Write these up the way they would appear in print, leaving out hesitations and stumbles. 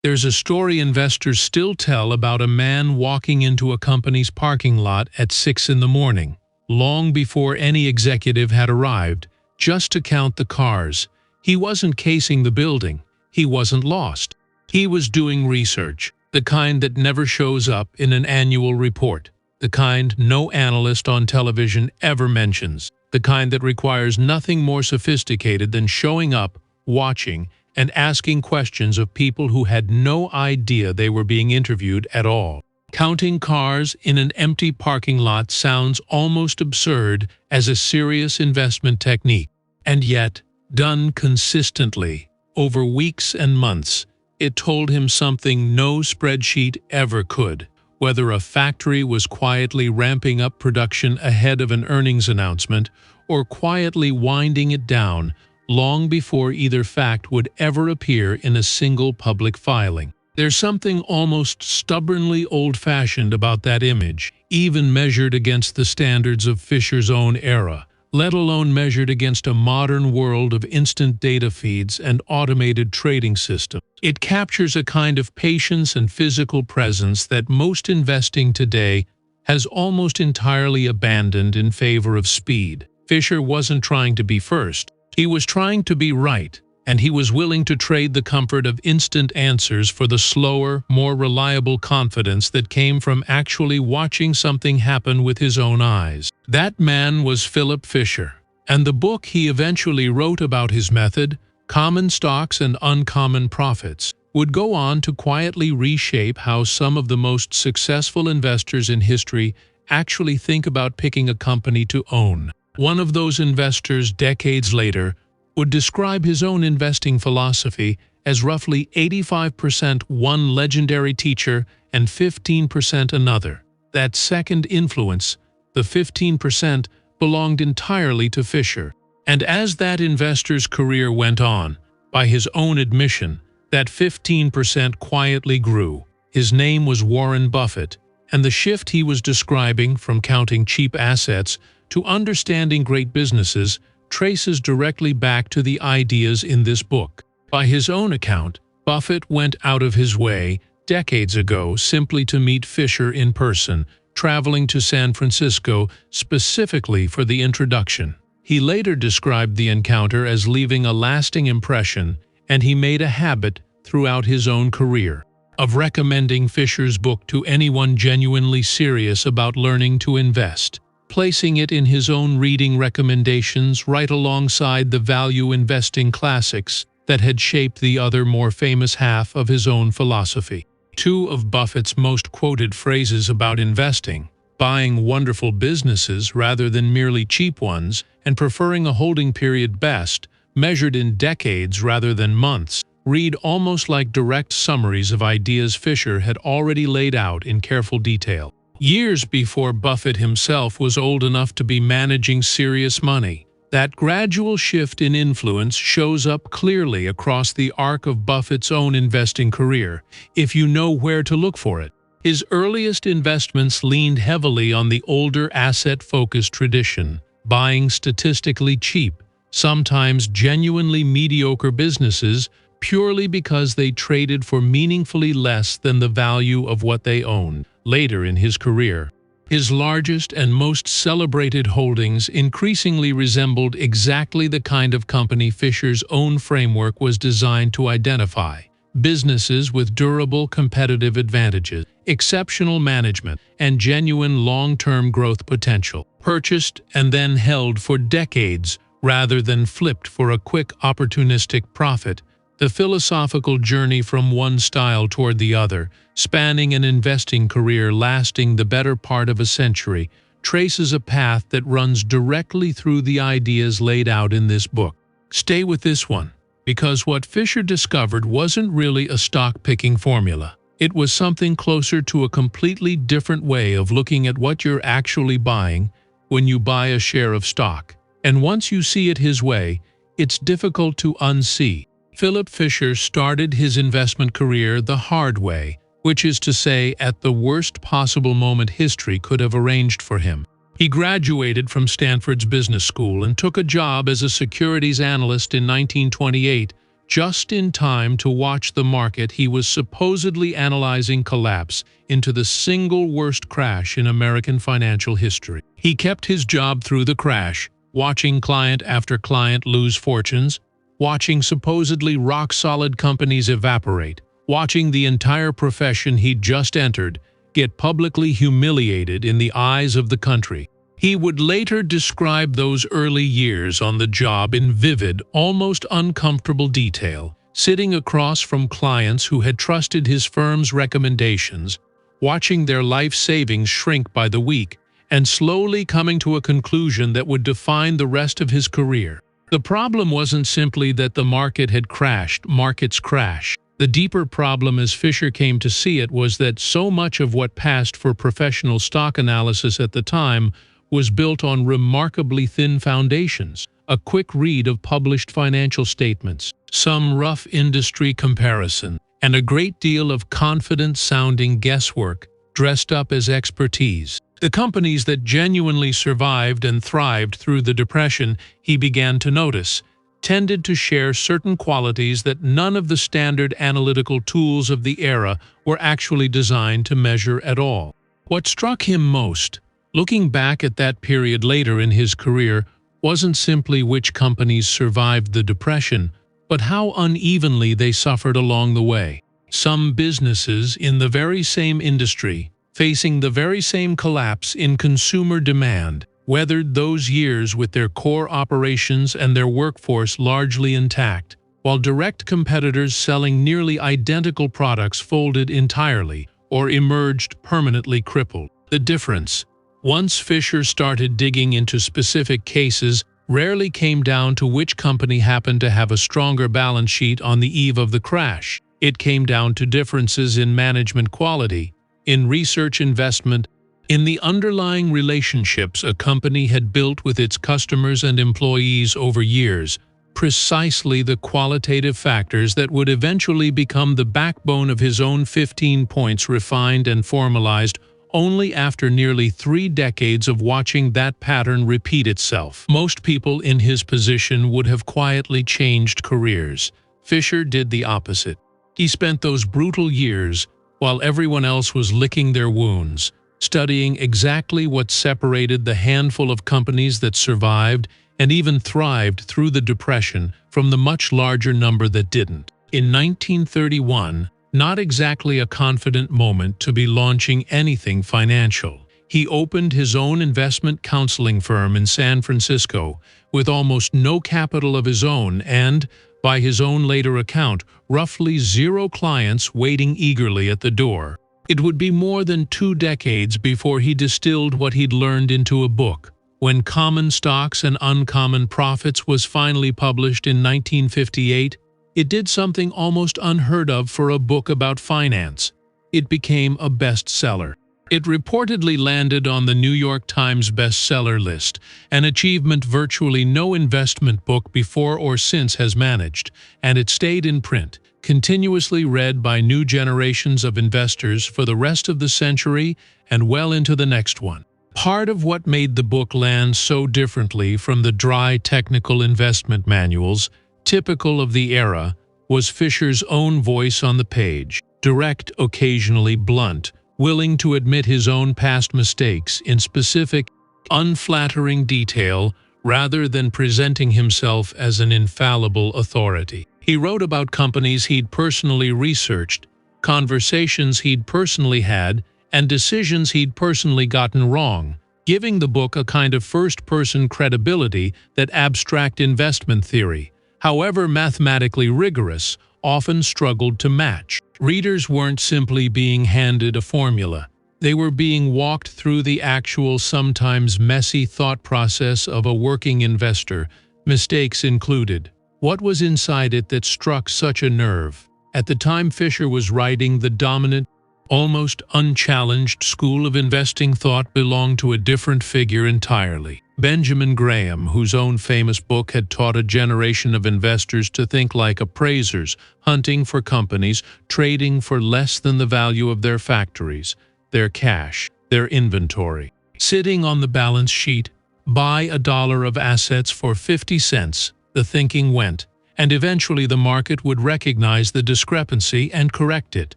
There's a story investors still tell about a man walking into a company's parking lot at 6 in the morning, long before any executive had arrived, just to count the cars. He wasn't casing the building. He wasn't lost. He was doing research, the kind that never shows up in an annual report, the kind no analyst on television ever mentions, the kind that requires nothing more sophisticated than showing up, watching, and asking questions of people who had no idea they were being interviewed at all. Counting cars in an empty parking lot sounds almost absurd as a serious investment technique. And yet, done consistently, over weeks and months, it told him something no spreadsheet ever could. Whether a factory was quietly ramping up production ahead of an earnings announcement or quietly winding it down long before either fact would ever appear in a single public filing. There's something almost stubbornly old-fashioned about that image, even measured against the standards of Fisher's own era, let alone measured against a modern world of instant data feeds and automated trading systems. It captures a kind of patience and physical presence that most investing today has almost entirely abandoned in favor of speed. Fisher wasn't trying to be first. He was trying to be right, and he was willing to trade the comfort of instant answers for the slower, more reliable confidence that came from actually watching something happen with his own eyes. That man was Philip Fisher, and the book he eventually wrote about his method, Common Stocks and Uncommon Profits, would go on to quietly reshape how some of the most successful investors in history actually think about picking a company to own. One of those investors decades later would describe his own investing philosophy as roughly 85% one legendary teacher and 15% another. That second influence, the 15%, belonged entirely to Fisher. And as that investor's career went on, by his own admission, that 15% quietly grew. His name was Warren Buffett, and the shift he was describing from counting cheap assets to understanding great businesses traces directly back to the ideas in this book. By his own account, Buffett went out of his way decades ago simply to meet Fisher in person, traveling to San Francisco specifically for the introduction. He later described the encounter as leaving a lasting impression, and he made a habit throughout his own career of recommending Fisher's book to anyone genuinely serious about learning to invest, placing it in his own reading recommendations right alongside the value investing classics that had shaped the other more famous half of his own philosophy. Two of Buffett's most quoted phrases about investing, buying wonderful businesses rather than merely cheap ones, and preferring a holding period best, measured in decades rather than months, read almost like direct summaries of ideas Fisher had already laid out in careful detail. Years before Buffett himself was old enough to be managing serious money, that gradual shift in influence shows up clearly across the arc of Buffett's own investing career, if you know where to look for it. His earliest investments leaned heavily on the older asset-focused tradition, buying statistically cheap, sometimes genuinely mediocre businesses purely because they traded for meaningfully less than the value of what they owned. Later in his career, his largest and most celebrated holdings increasingly resembled exactly the kind of company Fisher's own framework was designed to identify: businesses with durable competitive advantages, exceptional management, and genuine long-term growth potential, purchased and then held for decades rather than flipped for a quick opportunistic profit. The philosophical journey from one style toward the other, spanning an investing career lasting the better part of a century, traces a path that runs directly through the ideas laid out in this book. Stay with this one, because what Fisher discovered wasn't really a stock-picking formula. It was something closer to a completely different way of looking at what you're actually buying when you buy a share of stock. And once you see it his way, it's difficult to unsee. Philip Fisher started his investment career the hard way, which is to say at the worst possible moment history could have arranged for him. He graduated from Stanford's business school and took a job as a securities analyst in 1928, just in time to watch the market he was supposedly analyzing collapse into the single worst crash in American financial history. He kept his job through the crash, watching client after client lose fortunes, watching supposedly rock-solid companies evaporate, watching the entire profession he'd just entered get publicly humiliated in the eyes of the country. He would later describe those early years on the job in vivid, almost uncomfortable detail, sitting across from clients who had trusted his firm's recommendations, watching their life savings shrink by the week, and slowly coming to a conclusion that would define the rest of his career. The problem wasn't simply that the market had crashed. Markets crash. The deeper problem, as Fisher came to see it, was that so much of what passed for professional stock analysis at the time was built on remarkably thin foundations. A quick read of published financial statements, some rough industry comparison, and a great deal of confident-sounding guesswork dressed up as expertise. The companies that genuinely survived and thrived through the Depression, he began to notice, tended to share certain qualities that none of the standard analytical tools of the era were actually designed to measure at all. What struck him most, looking back at that period later in his career, wasn't simply which companies survived the Depression, but how unevenly they suffered along the way. Some businesses in the very same industry, facing the very same collapse in consumer demand, weathered those years with their core operations and their workforce largely intact, while direct competitors selling nearly identical products folded entirely or emerged permanently crippled. The difference, once Fisher started digging into specific cases, rarely came down to which company happened to have a stronger balance sheet on the eve of the crash. It came down to differences in management quality, in research investment, in the underlying relationships a company had built with its customers and employees over years, precisely the qualitative factors that would eventually become the backbone of his own 15 points, refined and formalized only after nearly 3 decades of watching that pattern repeat itself. Most people in his position would have quietly changed careers. Fisher did the opposite. He spent those brutal years, while everyone else was licking their wounds, studying exactly what separated the handful of companies that survived and even thrived through the Depression from the much larger number that didn't. In 1931, not exactly a confident moment to be launching anything financial, he opened his own investment counseling firm in San Francisco with almost no capital of his own and, by his own later account, roughly 0 clients waiting eagerly at the door. It would be more than 2 decades before he distilled what he'd learned into a book. When Common Stocks and Uncommon Profits was finally published in 1958, it did something almost unheard of for a book about finance. It became a bestseller. It reportedly landed on the New York Times bestseller list, an achievement virtually no investment book before or since has managed, and it stayed in print, continuously read by new generations of investors for the rest of the century and well into the next one. Part of what made the book land so differently from the dry technical investment manuals typical of the era was Fisher's own voice on the page, direct, occasionally blunt, willing to admit his own past mistakes in specific, unflattering detail rather than presenting himself as an infallible authority. He wrote about companies he'd personally researched, conversations he'd personally had, and decisions he'd personally gotten wrong, giving the book a kind of first-person credibility that abstract investment theory, however mathematically rigorous, often struggled to match. Readers weren't simply being handed a formula. They were being walked through the actual, sometimes messy thought process of a working investor, mistakes included. What was inside it that struck such a nerve? At the time Fisher was writing, the dominant, almost unchallenged school of investing thought belonged to a different figure entirely. Benjamin Graham, whose own famous book had taught a generation of investors to think like appraisers, hunting for companies, trading for less than the value of their factories, their cash, their inventory. Sitting on the balance sheet, buy $1 of assets for 50 cents, the thinking went, and eventually the market would recognize the discrepancy and correct it.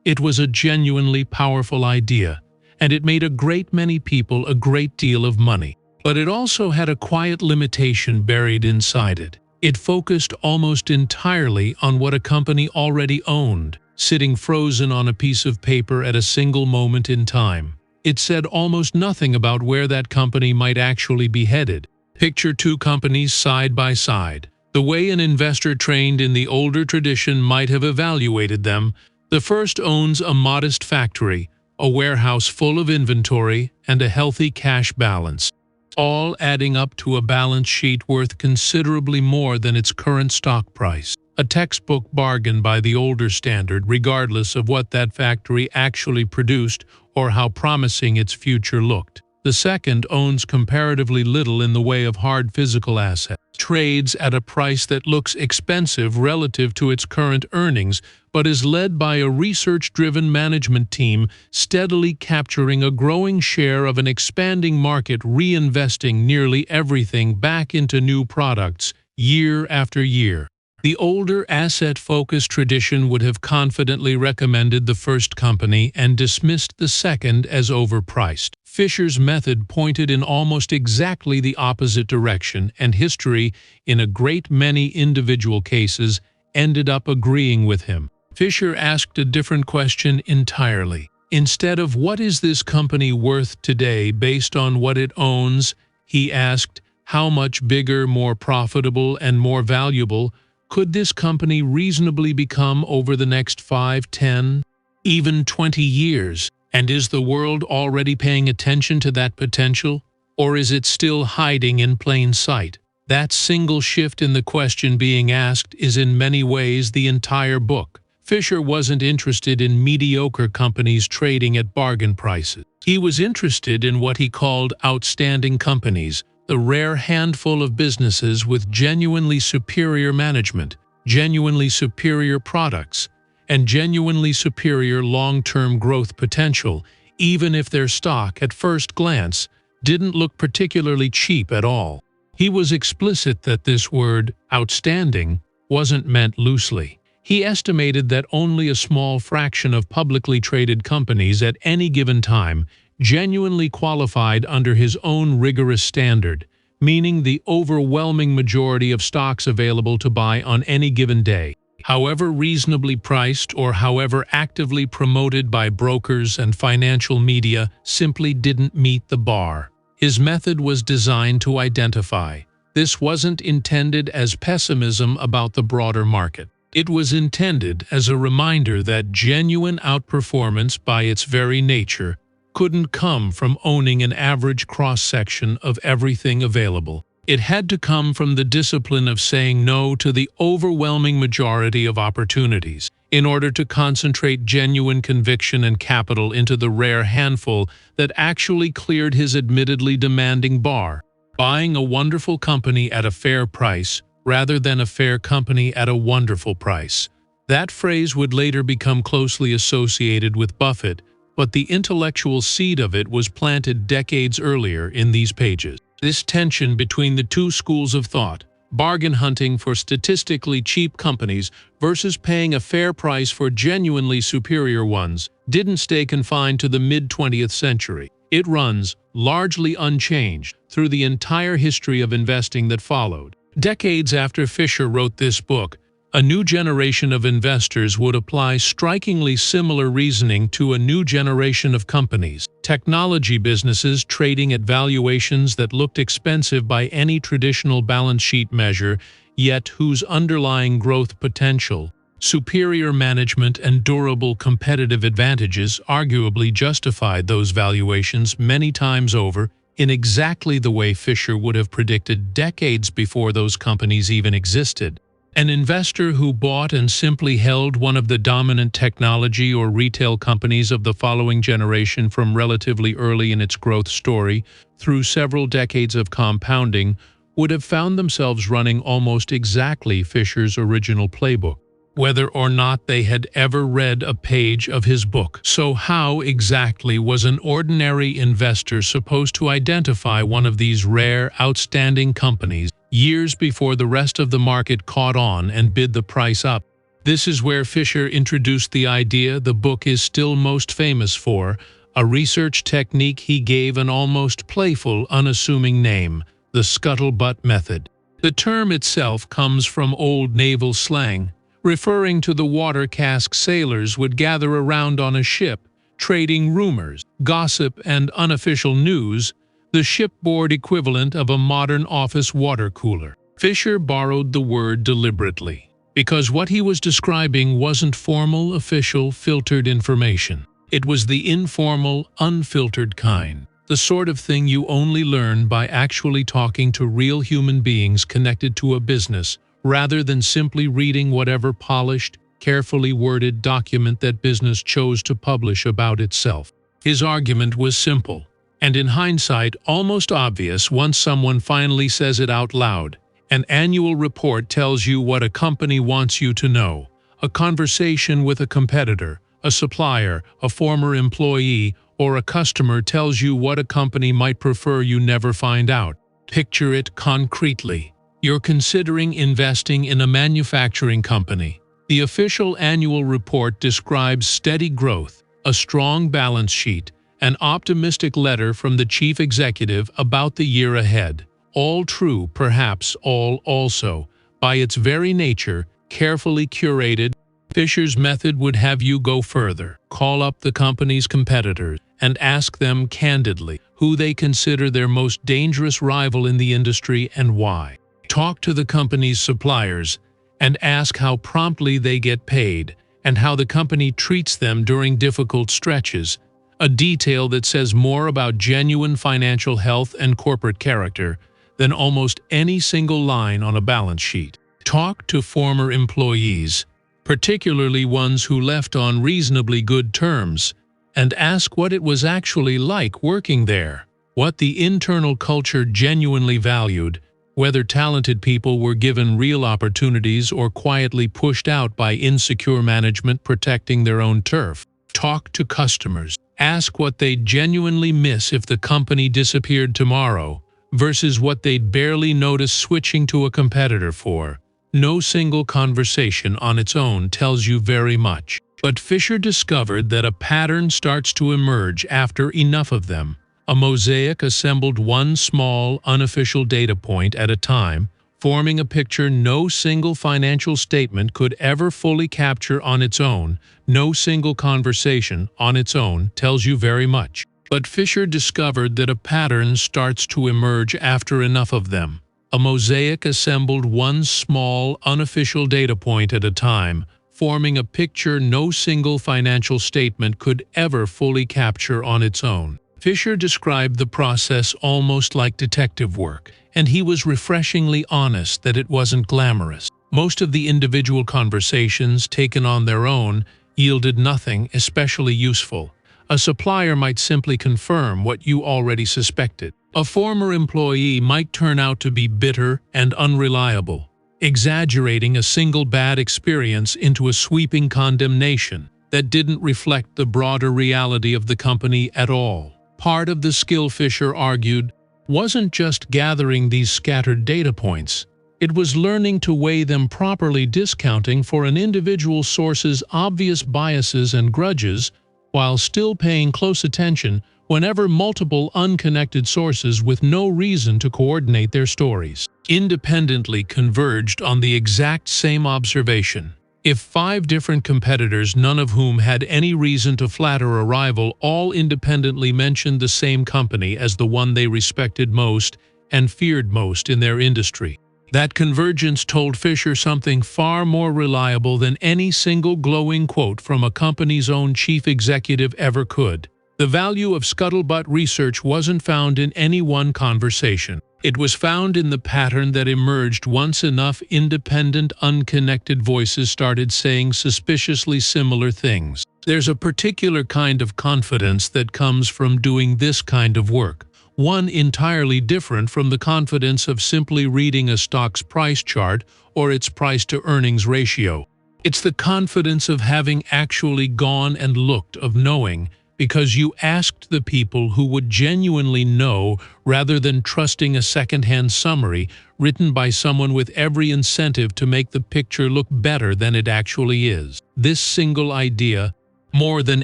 It was a genuinely powerful idea, and it made a great many people a great deal of money. But it also had a quiet limitation buried inside it. It focused almost entirely on what a company already owned, sitting frozen on a piece of paper at a single moment in time. It said almost nothing about where that company might actually be headed. Picture two companies side by side. The way an investor trained in the older tradition might have evaluated them: the first owns a modest factory, a warehouse full of inventory, and a healthy cash balance, all adding up to a balance sheet worth considerably more than its current stock price. A textbook bargain by the older standard, regardless of what that factory actually produced or how promising its future looked. The second owns comparatively little in the way of hard physical assets, trades at a price that looks expensive relative to its current earnings, but is led by a research-driven management team steadily capturing a growing share of an expanding market, reinvesting nearly everything back into new products year after year. The older asset-focused tradition would have confidently recommended the first company and dismissed the second as overpriced. Fisher's method pointed in almost exactly the opposite direction, and history, in a great many individual cases, ended up agreeing with him. Fisher asked a different question entirely. Instead of "what is this company worth today based on what it owns," he asked, "how much bigger, more profitable, and more valuable could this company reasonably become over the next 5, 10, even 20 years? And is the world already paying attention to that potential, or is it still hiding in plain sight?" That single shift in the question being asked is in many ways the entire book. Fisher wasn't interested in mediocre companies trading at bargain prices. He was interested in what he called outstanding companies, the rare handful of businesses with genuinely superior management, genuinely superior products, and genuinely superior long-term growth potential, even if their stock, at first glance, didn't look particularly cheap at all. He was explicit that this word, outstanding, wasn't meant loosely. He estimated that only a small fraction of publicly traded companies at any given time genuinely qualified under his own rigorous standard, meaning the overwhelming majority of stocks available to buy on any given day, however reasonably priced or however actively promoted by brokers and financial media, simply didn't meet the bar. His method was designed to identify. This wasn't intended as pessimism about the broader market. It was intended as a reminder that genuine outperformance by its very nature couldn't come from owning an average cross-section of everything available. It had to come from the discipline of saying no to the overwhelming majority of opportunities in order to concentrate genuine conviction and capital into the rare handful that actually cleared his admittedly demanding bar. Buying a wonderful company at a fair price rather than a fair company at a wonderful price. That phrase would later become closely associated with Buffett, but the intellectual seed of it was planted decades earlier in these pages. This tension between the two schools of thought, bargain hunting for statistically cheap companies versus paying a fair price for genuinely superior ones, didn't stay confined to the mid-20th century. It runs, largely unchanged, through the entire history of investing that followed. Decades after Fisher wrote this book, a new generation of investors would apply strikingly similar reasoning to a new generation of companies. Technology businesses trading at valuations that looked expensive by any traditional balance sheet measure, yet whose underlying growth potential, superior management, and durable competitive advantages arguably justified those valuations many times over in exactly the way Fisher would have predicted decades before those companies even existed. An investor who bought and simply held one of the dominant technology or retail companies of the following generation from relatively early in its growth story through several decades of compounding would have found themselves running almost exactly Fisher's original playbook, whether or not they had ever read a page of his book. So how exactly was an ordinary investor supposed to identify one of these rare, outstanding companies, years before the rest of the market caught on and bid the price up. This is where Fisher introduced the idea the book is still most famous for, a research technique he gave an almost playful, unassuming name, the Scuttlebutt Method. The term itself comes from old naval slang, referring to the water cask sailors would gather around on a ship, trading rumors, gossip, and unofficial news, the shipboard equivalent of a modern office water cooler. Fisher borrowed the word deliberately, because what he was describing wasn't formal, official, filtered information. It was the informal, unfiltered kind, the sort of thing you only learn by actually talking to real human beings connected to a business, rather than simply reading whatever polished, carefully worded document that business chose to publish about itself. His argument was simple, and in hindsight almost obvious once someone finally says it out loud. An annual report tells you what a company wants you to know. A conversation with a competitor, a supplier, a former employee, or a customer tells you what a company might prefer you never find out. Picture it concretely. You're considering investing in a manufacturing company. The official annual report describes steady growth, a strong balance sheet, an optimistic letter from the chief executive about the year ahead. All true, perhaps all also, by its very nature, carefully curated. Fisher's method would have you go further, call up the company's competitors, and ask them candidly who they consider their most dangerous rival in the industry and why. Talk to the company's suppliers and ask how promptly they get paid and how the company treats them during difficult stretches, a detail that says more about genuine financial health and corporate character than almost any single line on a balance sheet. Talk to former employees, particularly ones who left on reasonably good terms, and ask what it was actually like working there, what the internal culture genuinely valued, whether talented people were given real opportunities or quietly pushed out by insecure management protecting their own turf. Talk to customers. Ask what they'd genuinely miss if the company disappeared tomorrow, versus what they'd barely notice switching to a competitor for. No single conversation on its own tells you very much. But Fisher discovered that a pattern starts to emerge after enough of them. A mosaic assembled one small, unofficial data point at a time, forming a picture no single financial statement could ever fully capture on its own. No single conversation on its own tells you very much. But Fisher discovered that a pattern starts to emerge after enough of them. A mosaic assembled one small, unofficial data point at a time, forming a picture no single financial statement could ever fully capture on its own. Fisher described the process almost like detective work, and he was refreshingly honest that it wasn't glamorous. Most of the individual conversations, taken on their own, yielded nothing especially useful. A supplier might simply confirm what you already suspected. A former employee might turn out to be bitter and unreliable, exaggerating a single bad experience into a sweeping condemnation that didn't reflect the broader reality of the company at all. Part of the skill, Fisher argued, wasn't just gathering these scattered data points. It was learning to weigh them properly, discounting for an individual source's obvious biases and grudges, while still paying close attention whenever multiple unconnected sources with no reason to coordinate their stories independently converged on the exact same observation. If 5 different competitors, none of whom had any reason to flatter a rival, all independently mentioned the same company as the one they respected most and feared most in their industry, that convergence told Fisher something far more reliable than any single glowing quote from a company's own chief executive ever could. The value of scuttlebutt research wasn't found in any one conversation. It was found in the pattern that emerged once enough independent, unconnected voices started saying suspiciously similar things. There's a particular kind of confidence that comes from doing this kind of work, one entirely different from the confidence of simply reading a stock's price chart or its price-to-earnings ratio. It's the confidence of having actually gone and looked, of knowing, because you asked the people who would genuinely know rather than trusting a second-hand summary written by someone with every incentive to make the picture look better than it actually is. This single idea, more than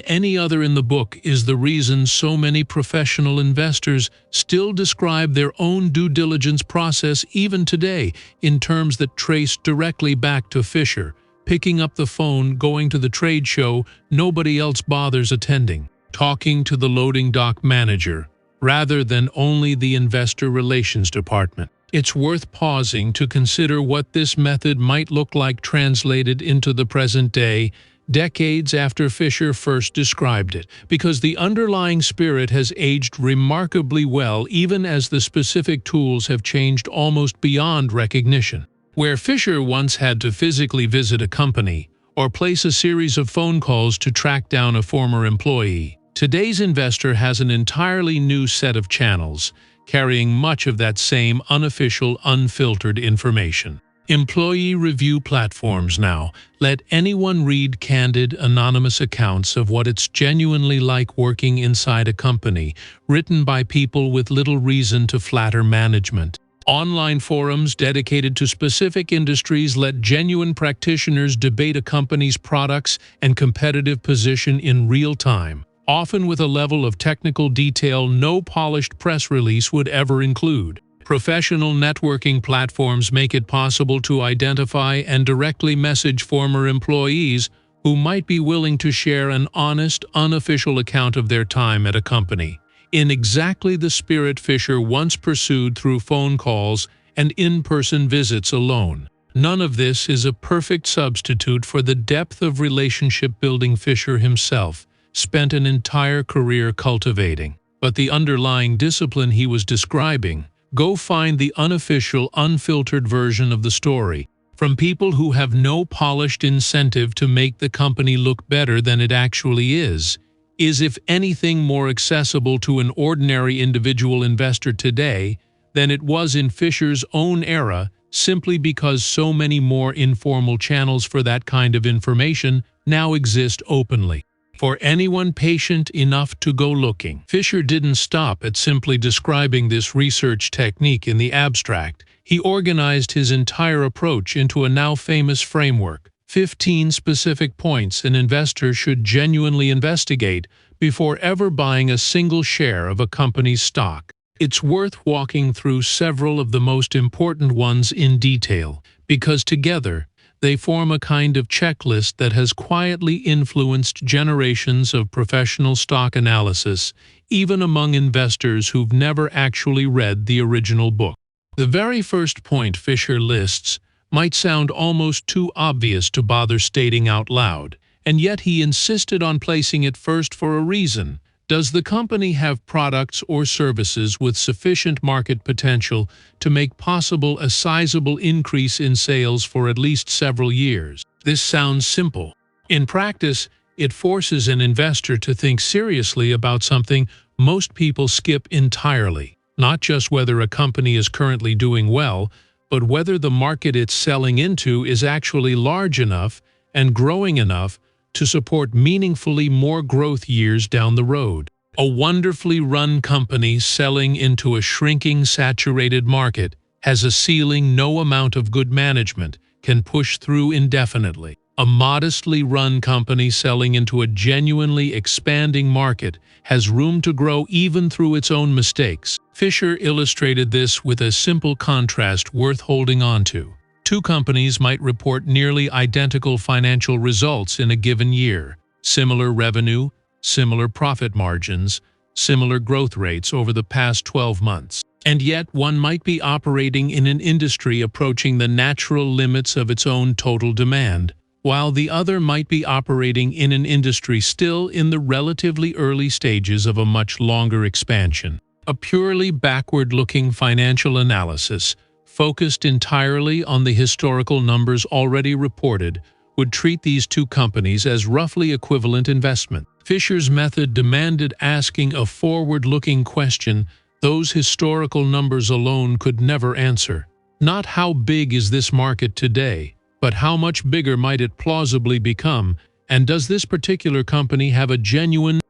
any other in the book, is the reason so many professional investors still describe their own due diligence process even today in terms that trace directly back to Fisher, picking up the phone, going to the trade show nobody else bothers attending, talking to the loading dock manager, rather than only the investor relations department. It's worth pausing to consider what this method might look like translated into the present day, decades after Fisher first described it, because the underlying spirit has aged remarkably well even as the specific tools have changed almost beyond recognition. Where Fisher once had to physically visit a company or place a series of phone calls to track down a former employee, today's investor has an entirely new set of channels, carrying much of that same unofficial, unfiltered information. Employee review platforms now let anyone read candid, anonymous accounts of what it's genuinely like working inside a company, written by people with little reason to flatter management. Online forums dedicated to specific industries let genuine practitioners debate a company's products and competitive position in real time, often with a level of technical detail no polished press release would ever include. Professional networking platforms make it possible to identify and directly message former employees who might be willing to share an honest, unofficial account of their time at a company, in exactly the spirit Fisher once pursued through phone calls and in-person visits alone. None of this is a perfect substitute for the depth of relationship-building Fisher himself spent an entire career cultivating. But the underlying discipline he was describing, go find the unofficial, unfiltered version of the story, from people who have no polished incentive to make the company look better than it actually is if anything more accessible to an ordinary individual investor today than it was in Fisher's own era, simply because so many more informal channels for that kind of information now exist openly. For anyone patient enough to go looking. Fisher didn't stop at simply describing this research technique in the abstract. He organized his entire approach into a now famous framework, 15 specific points an investor should genuinely investigate before ever buying a single share of a company's stock. It's worth walking through several of the most important ones in detail, because together they form a kind of checklist that has quietly influenced generations of professional stock analysis, even among investors who've never actually read the original book. The very first point Fisher lists might sound almost too obvious to bother stating out loud, and yet he insisted on placing it first for a reason. Does the company have products or services with sufficient market potential to make possible a sizable increase in sales for at least several years? This sounds simple. In practice, it forces an investor to think seriously about something most people skip entirely, not just whether a company is currently doing well, but whether the market it's selling into is actually large enough and growing enough to support meaningfully more growth years down the road. A wonderfully run company selling into a shrinking, saturated market has a ceiling no amount of good management can push through indefinitely. A modestly run company selling into a genuinely expanding market has room to grow even through its own mistakes. Fisher illustrated this with a simple contrast worth holding on to. Two companies might report nearly identical financial results in a given year, similar revenue, similar profit margins, similar growth rates over the past 12 months. And yet one might be operating in an industry approaching the natural limits of its own total demand, while the other might be operating in an industry still in the relatively early stages of a much longer expansion. A purely backward-looking financial analysis, focused entirely on the historical numbers already reported, would treat these two companies as roughly equivalent investment. Fisher's method demanded asking a forward-looking question those historical numbers alone could never answer. Not how big is this market today, but how much bigger might it plausibly become, and does this particular company have a genuine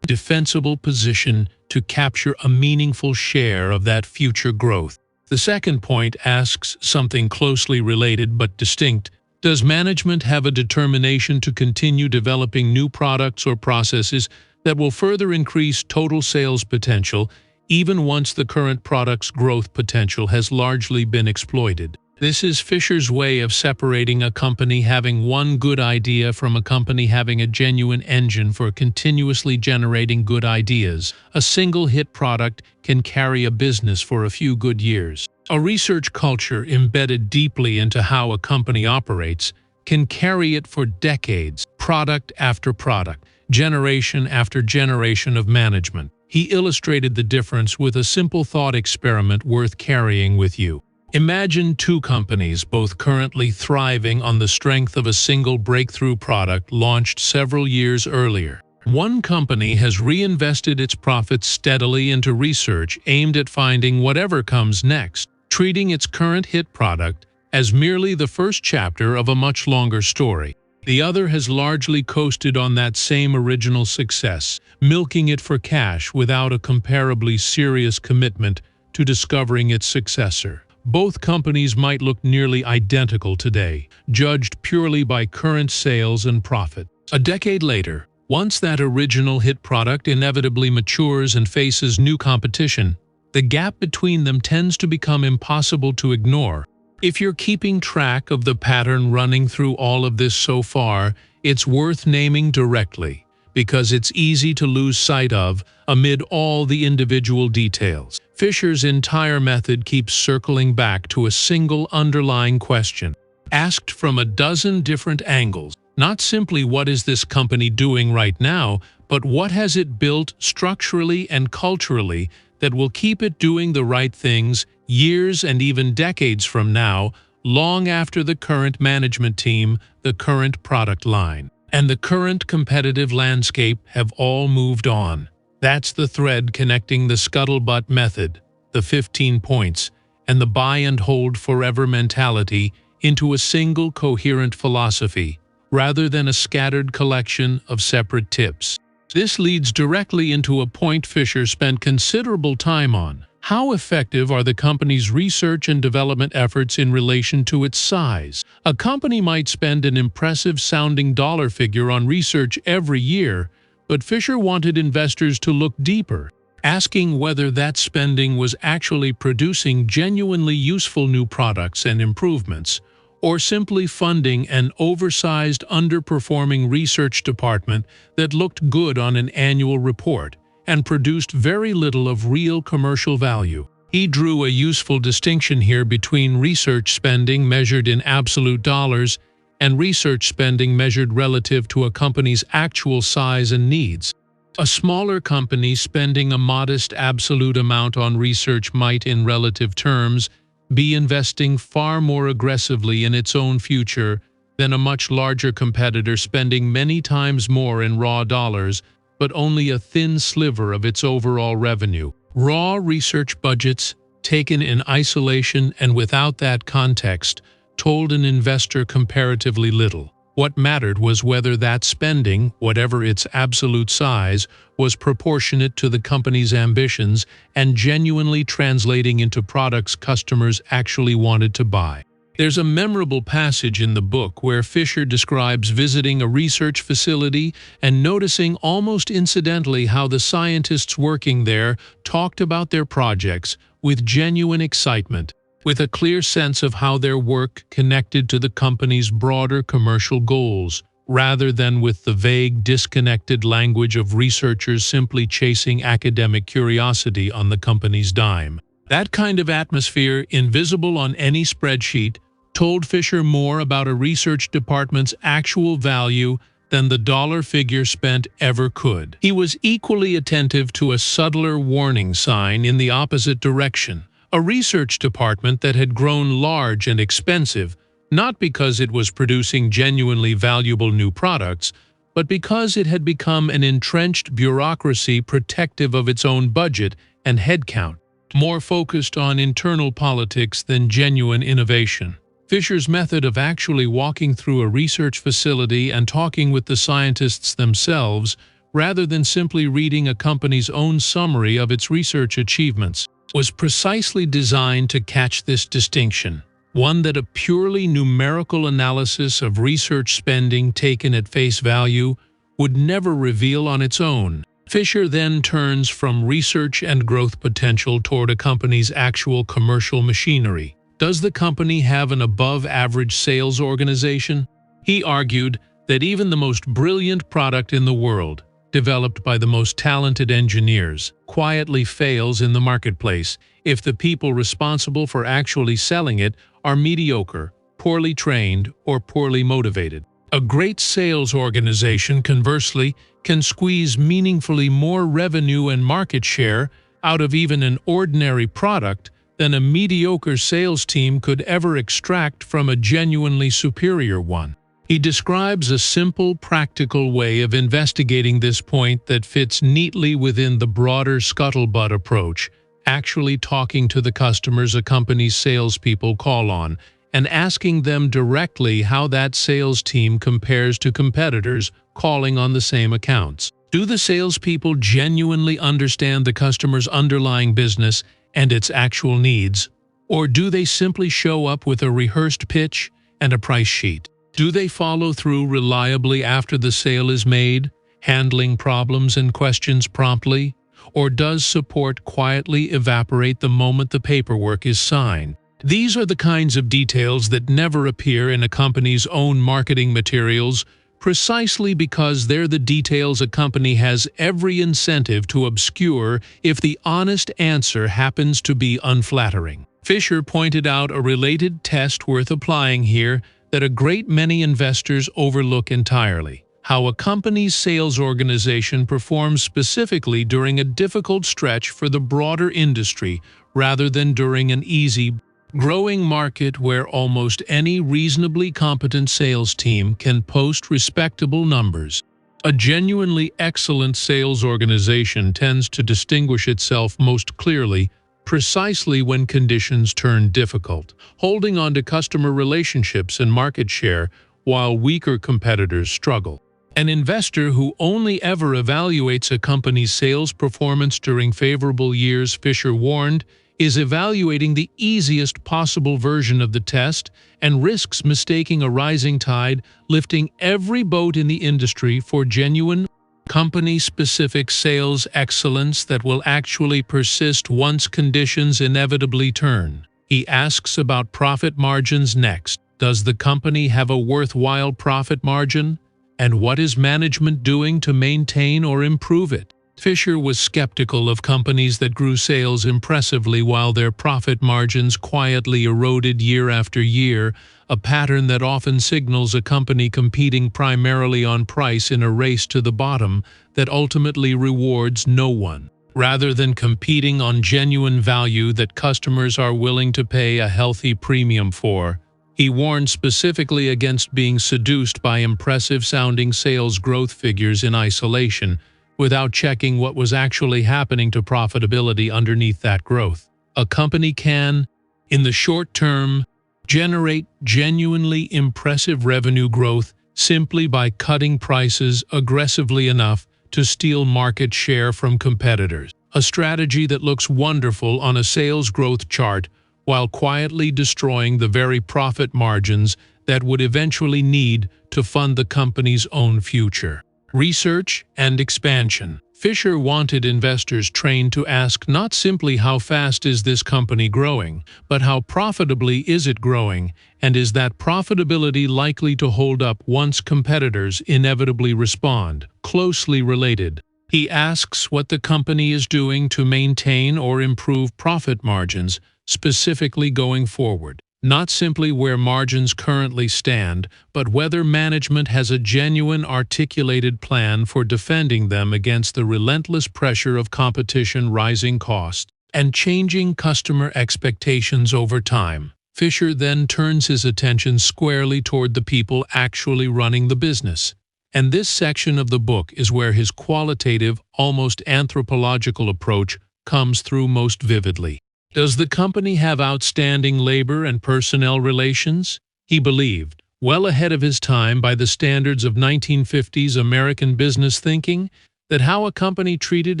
defensible position to capture a meaningful share of that future growth. The second point asks something closely related but distinct. Does management have a determination to continue developing new products or processes that will further increase total sales potential, even once the current product's growth potential has largely been exploited? This is Fisher's way of separating a company having one good idea from a company having a genuine engine for continuously generating good ideas. A single hit product can carry a business for a few good years. A research culture embedded deeply into how a company operates can carry it for decades, product after product, generation after generation of management. He illustrated the difference with a simple thought experiment worth carrying with you. Imagine two companies both currently thriving on the strength of a single breakthrough product launched several years earlier. One company has reinvested its profits steadily into research aimed at finding whatever comes next, treating its current hit product as merely the first chapter of a much longer story. The other has largely coasted on that same original success, milking it for cash without a comparably serious commitment to discovering its successor. Both companies might look nearly identical today, judged purely by current sales and profit. A decade later, once that original hit product inevitably matures and faces new competition, the gap between them tends to become impossible to ignore. If you're keeping track of the pattern running through all of this so far, it's worth naming directly, because it's easy to lose sight of amid all the individual details. Fisher's entire method keeps circling back to a single underlying question, asked from a dozen different angles. Not simply what is this company doing right now, but what has it built structurally and culturally that will keep it doing the right things years and even decades from now, long after the current management team, the current product line, and the current competitive landscape have all moved on. That's the thread connecting the Scuttlebutt Method, the 15 points, and the buy and hold forever mentality into a single coherent philosophy, rather than a scattered collection of separate tips. This leads directly into a point Fisher spent considerable time on. How effective are the company's research and development efforts in relation to its size? A company might spend an impressive-sounding dollar figure on research every year, but Fisher wanted investors to look deeper, asking whether that spending was actually producing genuinely useful new products and improvements, or simply funding an oversized, underperforming research department that looked good on an annual report and produced very little of real commercial value. He drew a useful distinction here between research spending measured in absolute dollars and research spending measured relative to a company's actual size and needs. A smaller company spending a modest absolute amount on research might, in relative terms, be investing far more aggressively in its own future than a much larger competitor spending many times more in raw dollars, but only a thin sliver of its overall revenue. Raw research budgets, taken in isolation and without that context, told an investor comparatively little. What mattered was whether that spending, whatever its absolute size, was proportionate to the company's ambitions and genuinely translating into products customers actually wanted to buy. There's a memorable passage in the book where Fisher describes visiting a research facility and noticing almost incidentally how the scientists working there talked about their projects with genuine excitement, with a clear sense of how their work connected to the company's broader commercial goals, rather than with the vague, disconnected language of researchers simply chasing academic curiosity on the company's dime. That kind of atmosphere, invisible on any spreadsheet, told Fisher more about a research department's actual value than the dollar figure spent ever could. He was equally attentive to a subtler warning sign in the opposite direction. A research department that had grown large and expensive, not because it was producing genuinely valuable new products, but because it had become an entrenched bureaucracy protective of its own budget and headcount, more focused on internal politics than genuine innovation. Fisher's method of actually walking through a research facility and talking with the scientists themselves rather than simply reading a company's own summary of its research achievements, was precisely designed to catch this distinction, one that a purely numerical analysis of research spending taken at face value would never reveal on its own. Fisher then turns from research and growth potential toward a company's actual commercial machinery. Does the company have an above-average sales organization? He argued that even the most brilliant product in the world, developed by the most talented engineers, quietly fails in the marketplace if the people responsible for actually selling it are mediocre, poorly trained, or poorly motivated. A great sales organization, conversely, can squeeze meaningfully more revenue and market share out of even an ordinary product than a mediocre sales team could ever extract from a genuinely superior one. He describes a simple, practical way of investigating this point that fits neatly within the broader scuttlebutt approach, actually talking to the customers a company's salespeople call on, and asking them directly how that sales team compares to competitors calling on the same accounts. Do the salespeople genuinely understand the customer's underlying business and its actual needs, or do they simply show up with a rehearsed pitch and a price sheet? Do they follow through reliably after the sale is made, handling problems and questions promptly, or does support quietly evaporate the moment the paperwork is signed? These are the kinds of details that never appear in a company's own marketing materials, precisely because they're the details a company has every incentive to obscure if the honest answer happens to be unflattering. Fisher pointed out a related test worth applying here that a great many investors overlook entirely: how a company's sales organization performs specifically during a difficult stretch for the broader industry rather than during an easy, growing market where almost any reasonably competent sales team can post respectable numbers. A genuinely excellent sales organization tends to distinguish itself most clearly precisely when conditions turn difficult, holding on to customer relationships and market share while weaker competitors struggle. An investor who only ever evaluates a company's sales performance during favorable years, Fisher warned, is evaluating the easiest possible version of the test and risks mistaking a rising tide lifting every boat in the industry for genuine, company-specific sales excellence that will actually persist once conditions inevitably turn. He asks about profit margins next. Does the company have a worthwhile profit margin? And what is management doing to maintain or improve it? Fisher was skeptical of companies that grew sales impressively while their profit margins quietly eroded year after year, a pattern that often signals a company competing primarily on price in a race to the bottom that ultimately rewards no one. Rather than competing on genuine value that customers are willing to pay a healthy premium for, he warned specifically against being seduced by impressive-sounding sales growth figures in isolation, without checking what was actually happening to profitability underneath that growth. A company can, in the short term, generate genuinely impressive revenue growth simply by cutting prices aggressively enough to steal market share from competitors, a strategy that looks wonderful on a sales growth chart while quietly destroying the very profit margins that would eventually need to fund the company's own future. Research and expansion. Fisher wanted investors trained to ask not simply how fast is this company growing, but how profitably is it growing, and is that profitability likely to hold up once competitors inevitably respond? Closely related. He asks what the company is doing to maintain or improve profit margins, specifically going forward. Not simply where margins currently stand, but whether management has a genuine articulated plan for defending them against the relentless pressure of competition, rising costs, and changing customer expectations over time. Fisher then turns his attention squarely toward the people actually running the business. And this section of the book is where his qualitative, almost anthropological approach comes through most vividly. Does the company have outstanding labor and personnel relations? He believed, well ahead of his time by the standards of 1950s American business thinking, that how a company treated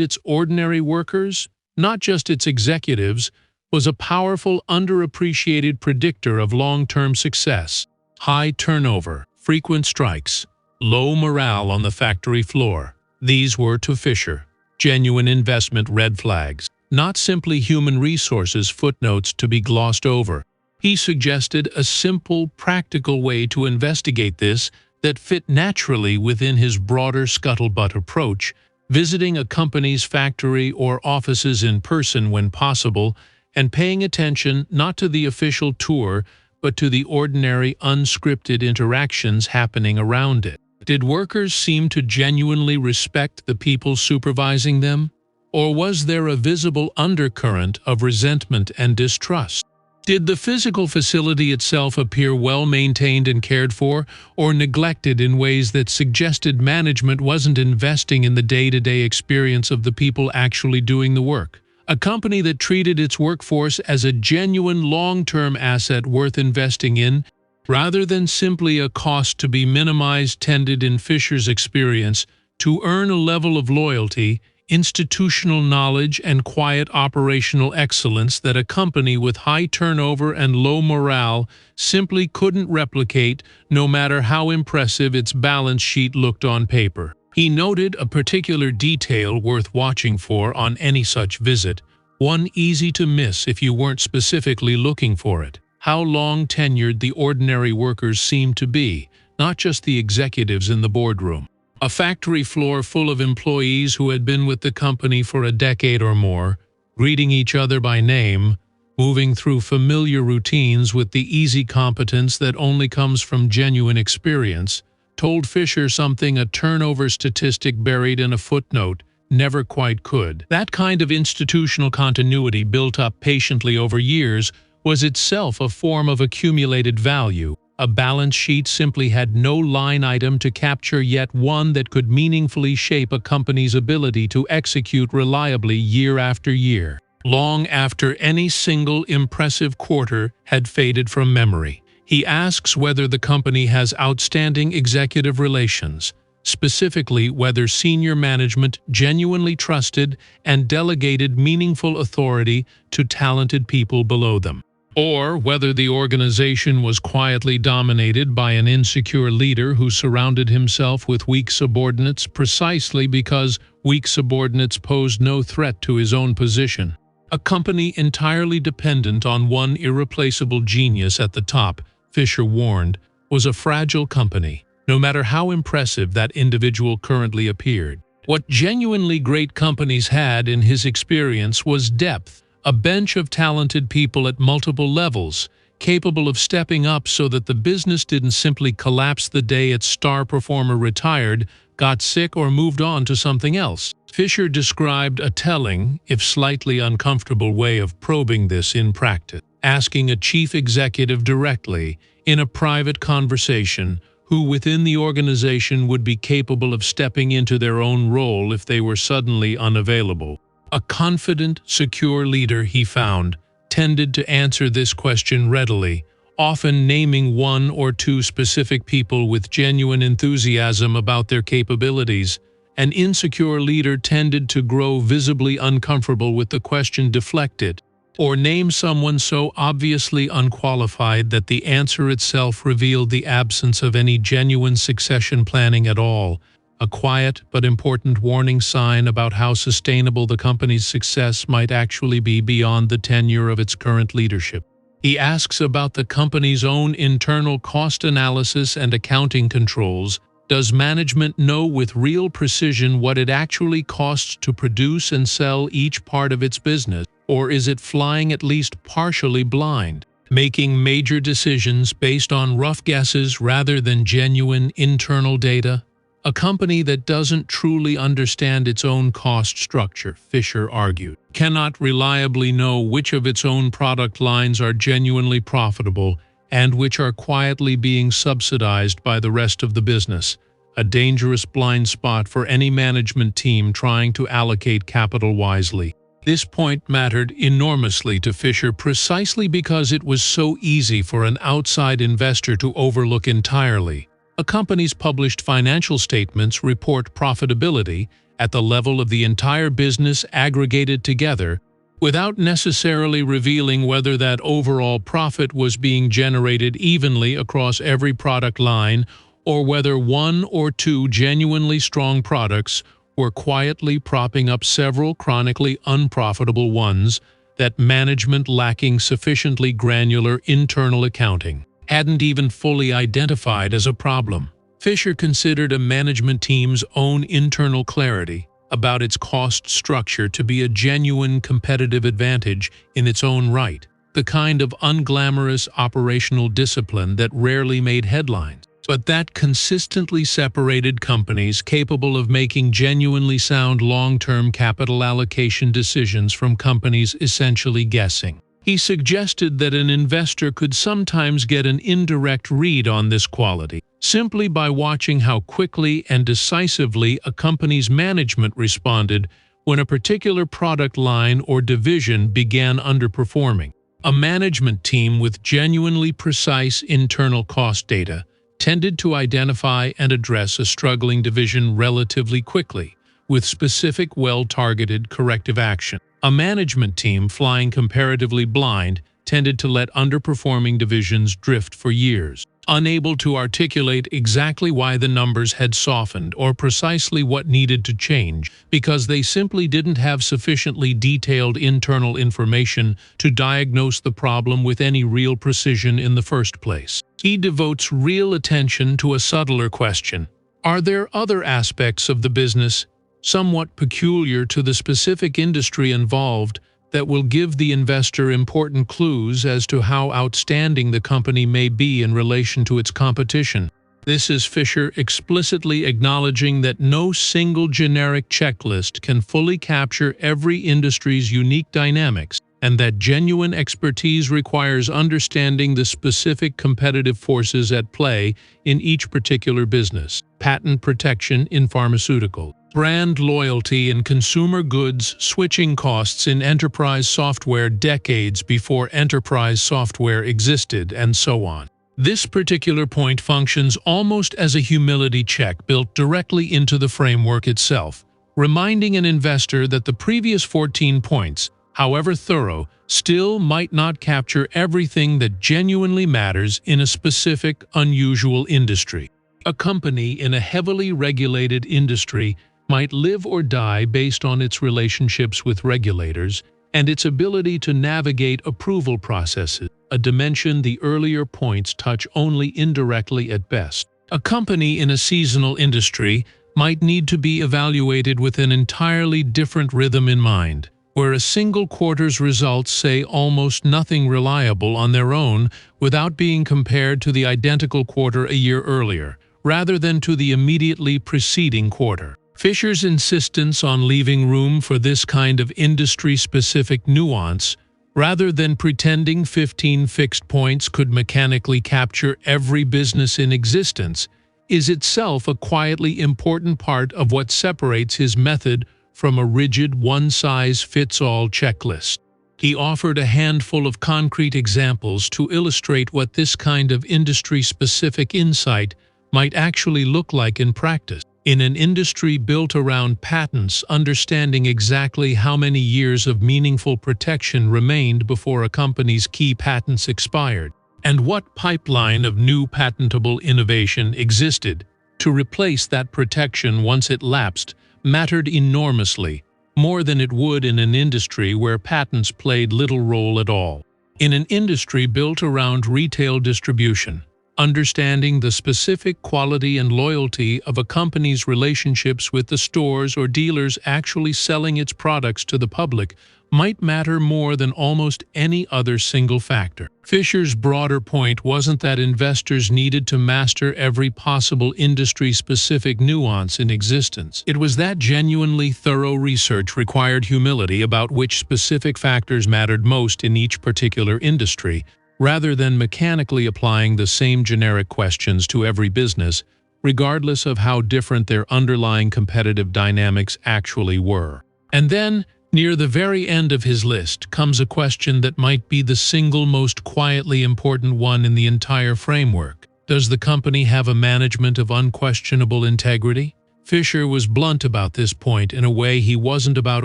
its ordinary workers, not just its executives, was a powerful, underappreciated predictor of long-term success. High turnover, frequent strikes, low morale on the factory floor. These were, to Fisher, genuine investment red flags, not simply human resources footnotes to be glossed over. He suggested a simple, practical way to investigate this that fit naturally within his broader scuttlebutt approach, visiting a company's factory or offices in person when possible, and paying attention not to the official tour, but to the ordinary, unscripted interactions happening around it. Did workers seem to genuinely respect the people supervising them? Or was there a visible undercurrent of resentment and distrust? Did the physical facility itself appear well maintained and cared for, or neglected in ways that suggested management wasn't investing in the day-to-day experience of the people actually doing the work? A company that treated its workforce as a genuine long-term asset worth investing in, rather than simply a cost to be minimized, tended in Fisher's experience to earn a level of loyalty, institutional knowledge, and quiet operational excellence that a company with high turnover and low morale simply couldn't replicate, no matter how impressive its balance sheet looked on paper. He noted a particular detail worth watching for on any such visit, one easy to miss if you weren't specifically looking for it: how long tenured the ordinary workers seemed to be, not just the executives in the boardroom. A factory floor full of employees who had been with the company for a decade or more, greeting each other by name, moving through familiar routines with the easy competence that only comes from genuine experience, told Fisher something a turnover statistic buried in a footnote never quite could. That kind of institutional continuity built up patiently over years was itself a form of accumulated value. A balance sheet simply had no line item to capture, yet one that could meaningfully shape a company's ability to execute reliably year after year, long after any single impressive quarter had faded from memory. He asks whether the company has outstanding executive relations, specifically whether senior management genuinely trusted and delegated meaningful authority to talented people below them, or whether the organization was quietly dominated by an insecure leader who surrounded himself with weak subordinates precisely because weak subordinates posed no threat to his own position. A company entirely dependent on one irreplaceable genius at the top, Fisher warned, was a fragile company, no matter how impressive that individual currently appeared. What genuinely great companies had, in his experience, was depth. A bench of talented people at multiple levels, capable of stepping up so that the business didn't simply collapse the day its star performer retired, got sick, or moved on to something else. Fisher described a telling, if slightly uncomfortable, way of probing this in practice, asking a chief executive directly, in a private conversation, who within the organization would be capable of stepping into their own role if they were suddenly unavailable. A confident, secure leader, he found, tended to answer this question readily, often naming one or two specific people with genuine enthusiasm about their capabilities. An insecure leader tended to grow visibly uncomfortable with the question deflected, or name someone so obviously unqualified that the answer itself revealed the absence of any genuine succession planning at all. A quiet but important warning sign about how sustainable the company's success might actually be beyond the tenure of its current leadership. He asks about the company's own internal cost analysis and accounting controls. Does management know with real precision what it actually costs to produce and sell each part of its business, or is it flying at least partially blind, making major decisions based on rough guesses rather than genuine internal data? A company that doesn't truly understand its own cost structure, Fisher argued, cannot reliably know which of its own product lines are genuinely profitable and which are quietly being subsidized by the rest of the business, a dangerous blind spot for any management team trying to allocate capital wisely. This point mattered enormously to Fisher precisely because it was so easy for an outside investor to overlook entirely. A company's published financial statements report profitability, at the level of the entire business aggregated together, without necessarily revealing whether that overall profit was being generated evenly across every product line or whether one or two genuinely strong products were quietly propping up several chronically unprofitable ones that management, lacking sufficiently granular internal accounting, hadn't even fully identified as a problem. Fisher considered a management team's own internal clarity about its cost structure to be a genuine competitive advantage in its own right, the kind of unglamorous operational discipline that rarely made headlines, but that consistently separated companies capable of making genuinely sound long-term capital allocation decisions from companies essentially guessing. He suggested that an investor could sometimes get an indirect read on this quality simply by watching how quickly and decisively a company's management responded when a particular product line or division began underperforming. A management team with genuinely precise internal cost data tended to identify and address a struggling division relatively quickly, with specific, well-targeted corrective action. A management team flying comparatively blind tended to let underperforming divisions drift for years, unable to articulate exactly why the numbers had softened or precisely what needed to change because they simply didn't have sufficiently detailed internal information to diagnose the problem with any real precision in the first place. He devotes real attention to a subtler question. Are there other aspects of the business, somewhat peculiar to the specific industry involved, that will give the investor important clues as to how outstanding the company may be in relation to its competition? This is Fisher explicitly acknowledging that no single generic checklist can fully capture every industry's unique dynamics, and that genuine expertise requires understanding the specific competitive forces at play in each particular business. Patent protection in pharmaceuticals, brand loyalty in consumer goods, switching costs in enterprise software decades before enterprise software existed, and so on. This particular point functions almost as a humility check built directly into the framework itself, reminding an investor that the previous 14 points, however thorough, still might not capture everything that genuinely matters in a specific, unusual industry. A company in a heavily regulated industry might live or die based on its relationships with regulators and its ability to navigate approval processes, a dimension the earlier points touch only indirectly at best. A company in a seasonal industry might need to be evaluated with an entirely different rhythm in mind, where a single quarter's results say almost nothing reliable on their own without being compared to the identical quarter a year earlier, rather than to the immediately preceding quarter. Fisher's insistence on leaving room for this kind of industry-specific nuance, rather than pretending 15 fixed points could mechanically capture every business in existence, is itself a quietly important part of what separates his method from a rigid one-size-fits-all checklist. He offered a handful of concrete examples to illustrate what this kind of industry-specific insight might actually look like in practice. In an industry built around patents, understanding exactly how many years of meaningful protection remained before a company's key patents expired, and what pipeline of new patentable innovation existed to replace that protection once it lapsed, mattered enormously, more than it would in an industry where patents played little role at all. In an industry built around retail distribution, understanding the specific quality and loyalty of a company's relationships with the stores or dealers actually selling its products to the public might matter more than almost any other single factor. Fisher's broader point wasn't that investors needed to master every possible industry-specific nuance in existence. It was that genuinely thorough research required humility about which specific factors mattered most in each particular industry, rather than mechanically applying the same generic questions to every business, regardless of how different their underlying competitive dynamics actually were. And then, near the very end of his list, comes a question that might be the single most quietly important one in the entire framework. Does the company have a management of unquestionable integrity? Fisher was blunt about this point in a way he wasn't about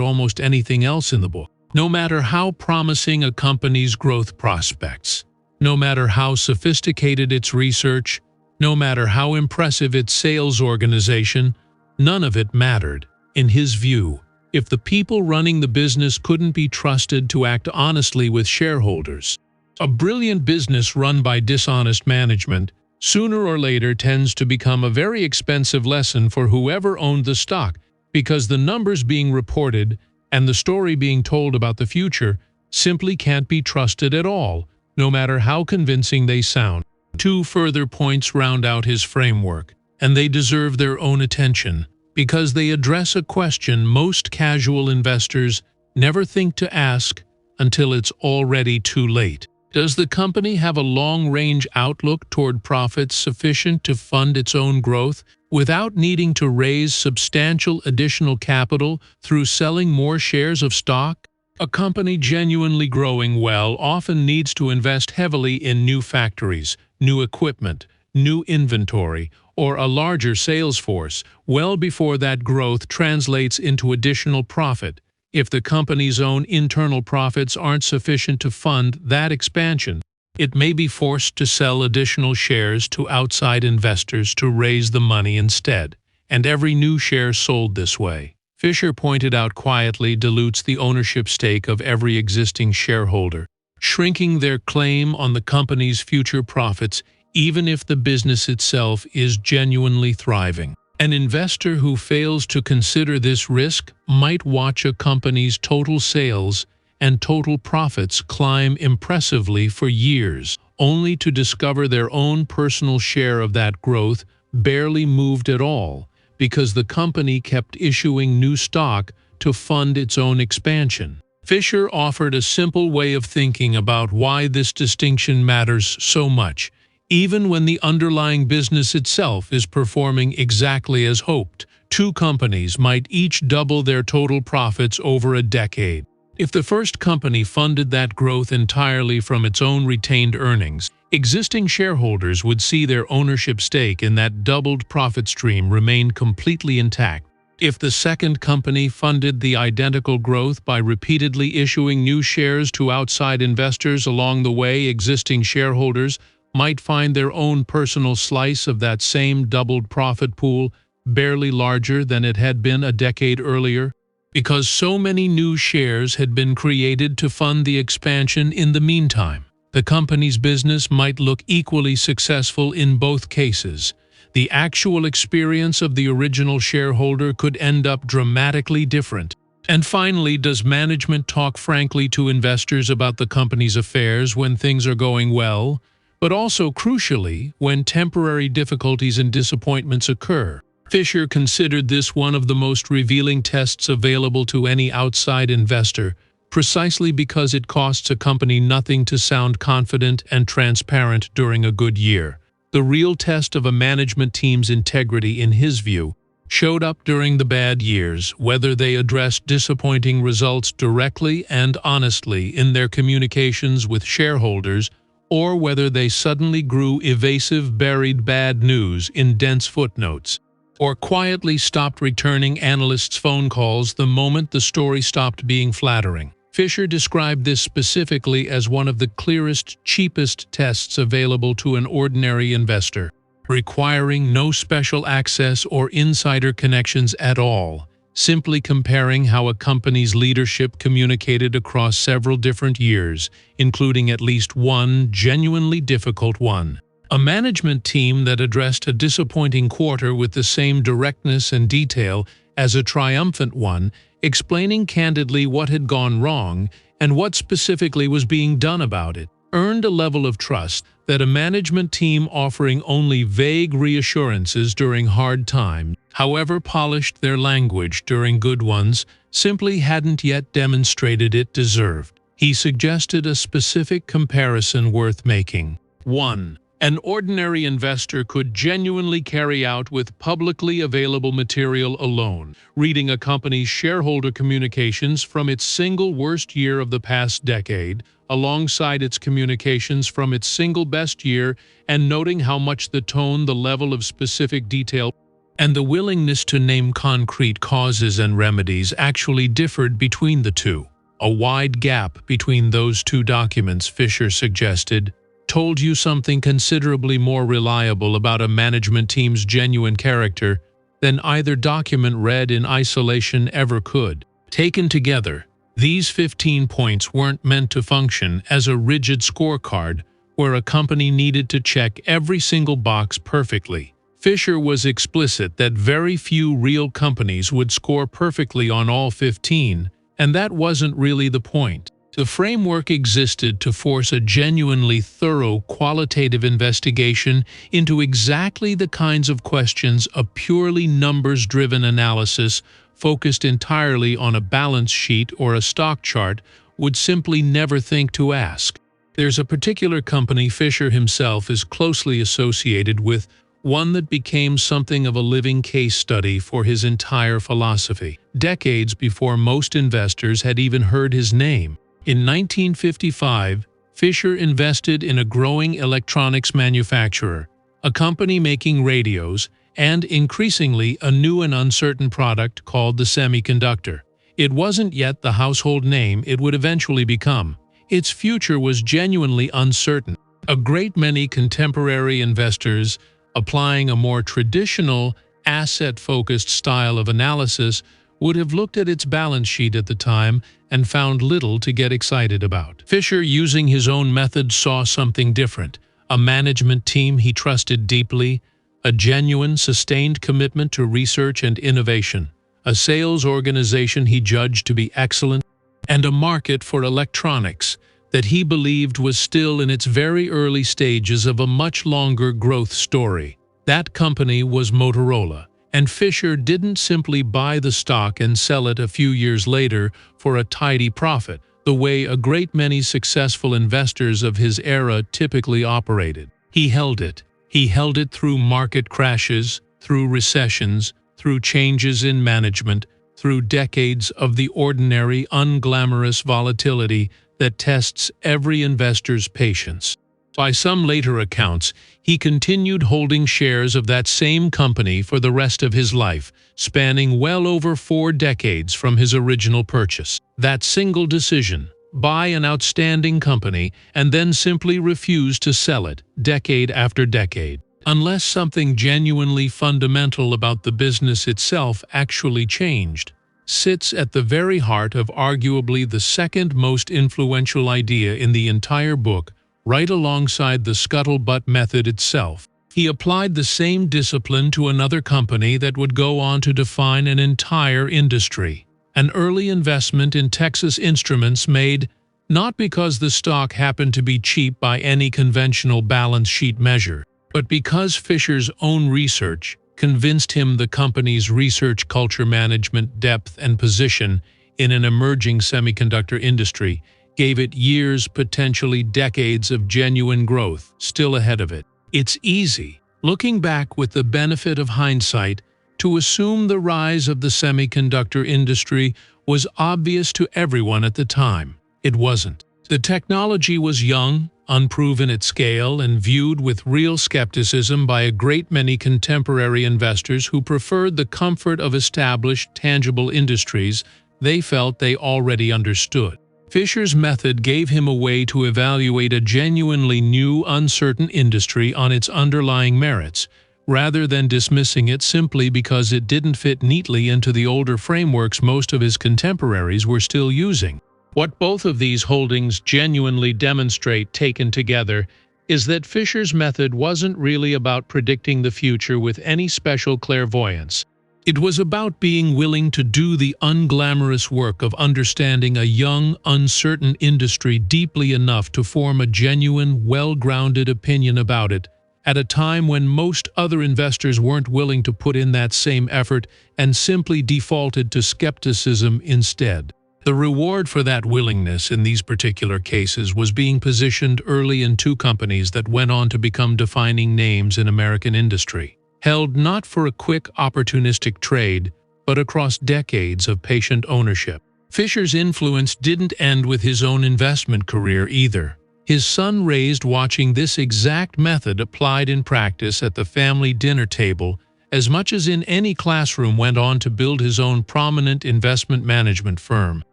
almost anything else in the book. No matter how promising a company's growth prospects, no matter how sophisticated its research, no matter how impressive its sales organization, none of it mattered. In his view, if the people running the business couldn't be trusted to act honestly with shareholders. A brilliant business run by dishonest management sooner or later tends to become a very expensive lesson for whoever owned the stock, because the numbers being reported and the story being told about the future simply can't be trusted at all, no matter how convincing they sound. Two further points round out his framework, and they deserve their own attention, because they address a question most casual investors never think to ask until it's already too late. Does the company have a long-range outlook toward profits sufficient to fund its own growth without needing to raise substantial additional capital through selling more shares of stock? A company genuinely growing well often needs to invest heavily in new factories, new equipment, new inventory, or a larger sales force well before that growth translates into additional profit. If the company's own internal profits aren't sufficient to fund that expansion, it may be forced to sell additional shares to outside investors to raise the money instead, and every new share sold this way, Fisher pointed out, quietly dilutes the ownership stake of every existing shareholder, shrinking their claim on the company's future profits even if the business itself is genuinely thriving. An investor who fails to consider this risk might watch a company's total sales and total profits climb impressively for years, only to discover their own personal share of that growth barely moved at all, because the company kept issuing new stock to fund its own expansion. Fisher offered a simple way of thinking about why this distinction matters so much, even when the underlying business itself is performing exactly as hoped. Two companies might each double their total profits over a decade. If the first company funded that growth entirely from its own retained earnings, existing shareholders would see their ownership stake in that doubled profit stream remain completely intact. If the second company funded the identical growth by repeatedly issuing new shares to outside investors along the way, existing shareholders might find their own personal slice of that same doubled profit pool barely larger than it had been a decade earlier, because so many new shares had been created to fund the expansion in the meantime. The company's business might look equally successful in both cases. The actual experience of the original shareholder could end up dramatically different. And finally, does management talk frankly to investors about the company's affairs when things are going well, but also, crucially, when temporary difficulties and disappointments occur? Fisher considered this one of the most revealing tests available to any outside investor, precisely because it costs a company nothing to sound confident and transparent during a good year. The real test of a management team's integrity, in his view, showed up during the bad years, whether they addressed disappointing results directly and honestly in their communications with shareholders, or whether they suddenly grew evasive, buried bad news in dense footnotes, or quietly stopped returning analysts' phone calls the moment the story stopped being flattering. Fisher described this specifically as one of the clearest, cheapest tests available to an ordinary investor, requiring no special access or insider connections at all, simply comparing how a company's leadership communicated across several different years, including at least one genuinely difficult one. A management team that addressed a disappointing quarter with the same directness and detail as a triumphant one, explaining candidly what had gone wrong and what specifically was being done about it, earned a level of trust that a management team offering only vague reassurances during hard times, however polished their language during good ones, simply hadn't yet demonstrated it deserved. He suggested a specific comparison worth making. 1. An ordinary investor could genuinely carry out with publicly available material alone, reading a company's shareholder communications from its single worst year of the past decade, alongside its communications from its single best year, and noting how much the tone, the level of specific detail And the willingness to name concrete causes and remedies actually differed between the two. A wide gap between those two documents, Fisher suggested, told you something considerably more reliable about a management team's genuine character than either document read in isolation ever could. Taken together, these 15 points weren't meant to function as a rigid scorecard where a company needed to check every single box perfectly. Fisher was explicit that very few real companies would score perfectly on all 15, and that wasn't really the point. The framework existed to force a genuinely thorough qualitative investigation into exactly the kinds of questions a purely numbers-driven analysis focused entirely on a balance sheet or a stock chart would simply never think to ask. There's a particular company Fisher himself is closely associated with, one that became something of a living case study for his entire philosophy, decades before most investors had even heard his name. In 1955, Fisher invested in a growing electronics manufacturer, a company making radios, and increasingly a new and uncertain product called the semiconductor. It wasn't yet the household name it would eventually become. Its future was genuinely uncertain. A great many contemporary investors, applying a more traditional, asset-focused style of analysis, would have looked at its balance sheet at the time and found little to get excited about. Fisher, using his own method, saw something different: a management team he trusted deeply, a genuine, sustained commitment to research and innovation, a sales organization he judged to be excellent, and a market for electronics that he believed was still in its very early stages of a much longer growth story. That company was Motorola, and Fisher didn't simply buy the stock and sell it a few years later for a tidy profit, the way a great many successful investors of his era typically operated. He held it. He held it through market crashes, through recessions, through changes in management, through decades of the ordinary, unglamorous volatility that tests every investor's patience. By some later accounts, he continued holding shares of that same company for the rest of his life, spanning well over 4 decades from his original purchase. That single decision, buy an outstanding company and then simply refuse to sell it, decade after decade, unless something genuinely fundamental about the business itself actually changed, sits at the very heart of arguably the second most influential idea in the entire book, right alongside the Scuttlebutt Method itself. He applied the same discipline to another company that would go on to define an entire industry. An early investment in Texas Instruments made not because the stock happened to be cheap by any conventional balance sheet measure, but because Fisher's own research convinced him the company's research culture, management depth, and position in an emerging semiconductor industry gave it years, potentially decades of genuine growth still ahead of it. It's easy, looking back with the benefit of hindsight, to assume the rise of the semiconductor industry was obvious to everyone at the time. It wasn't. The technology was young, unproven at scale, and viewed with real skepticism by a great many contemporary investors who preferred the comfort of established, tangible industries they felt they already understood. Fisher's method gave him a way to evaluate a genuinely new, uncertain industry on its underlying merits, rather than dismissing it simply because it didn't fit neatly into the older frameworks most of his contemporaries were still using. What both of these holdings genuinely demonstrate, taken together, is that Fisher's method wasn't really about predicting the future with any special clairvoyance. It was about being willing to do the unglamorous work of understanding a young, uncertain industry deeply enough to form a genuine, well-grounded opinion about it, at a time when most other investors weren't willing to put in that same effort and simply defaulted to skepticism instead. The reward for that willingness in these particular cases was being positioned early in 2 companies that went on to become defining names in American industry, held not for a quick, opportunistic trade, but across decades of patient ownership. Fisher's influence didn't end with his own investment career either. His son, raised watching this exact method applied in practice at the family dinner table, as much as in any classroom, went on to build his own prominent investment management firm,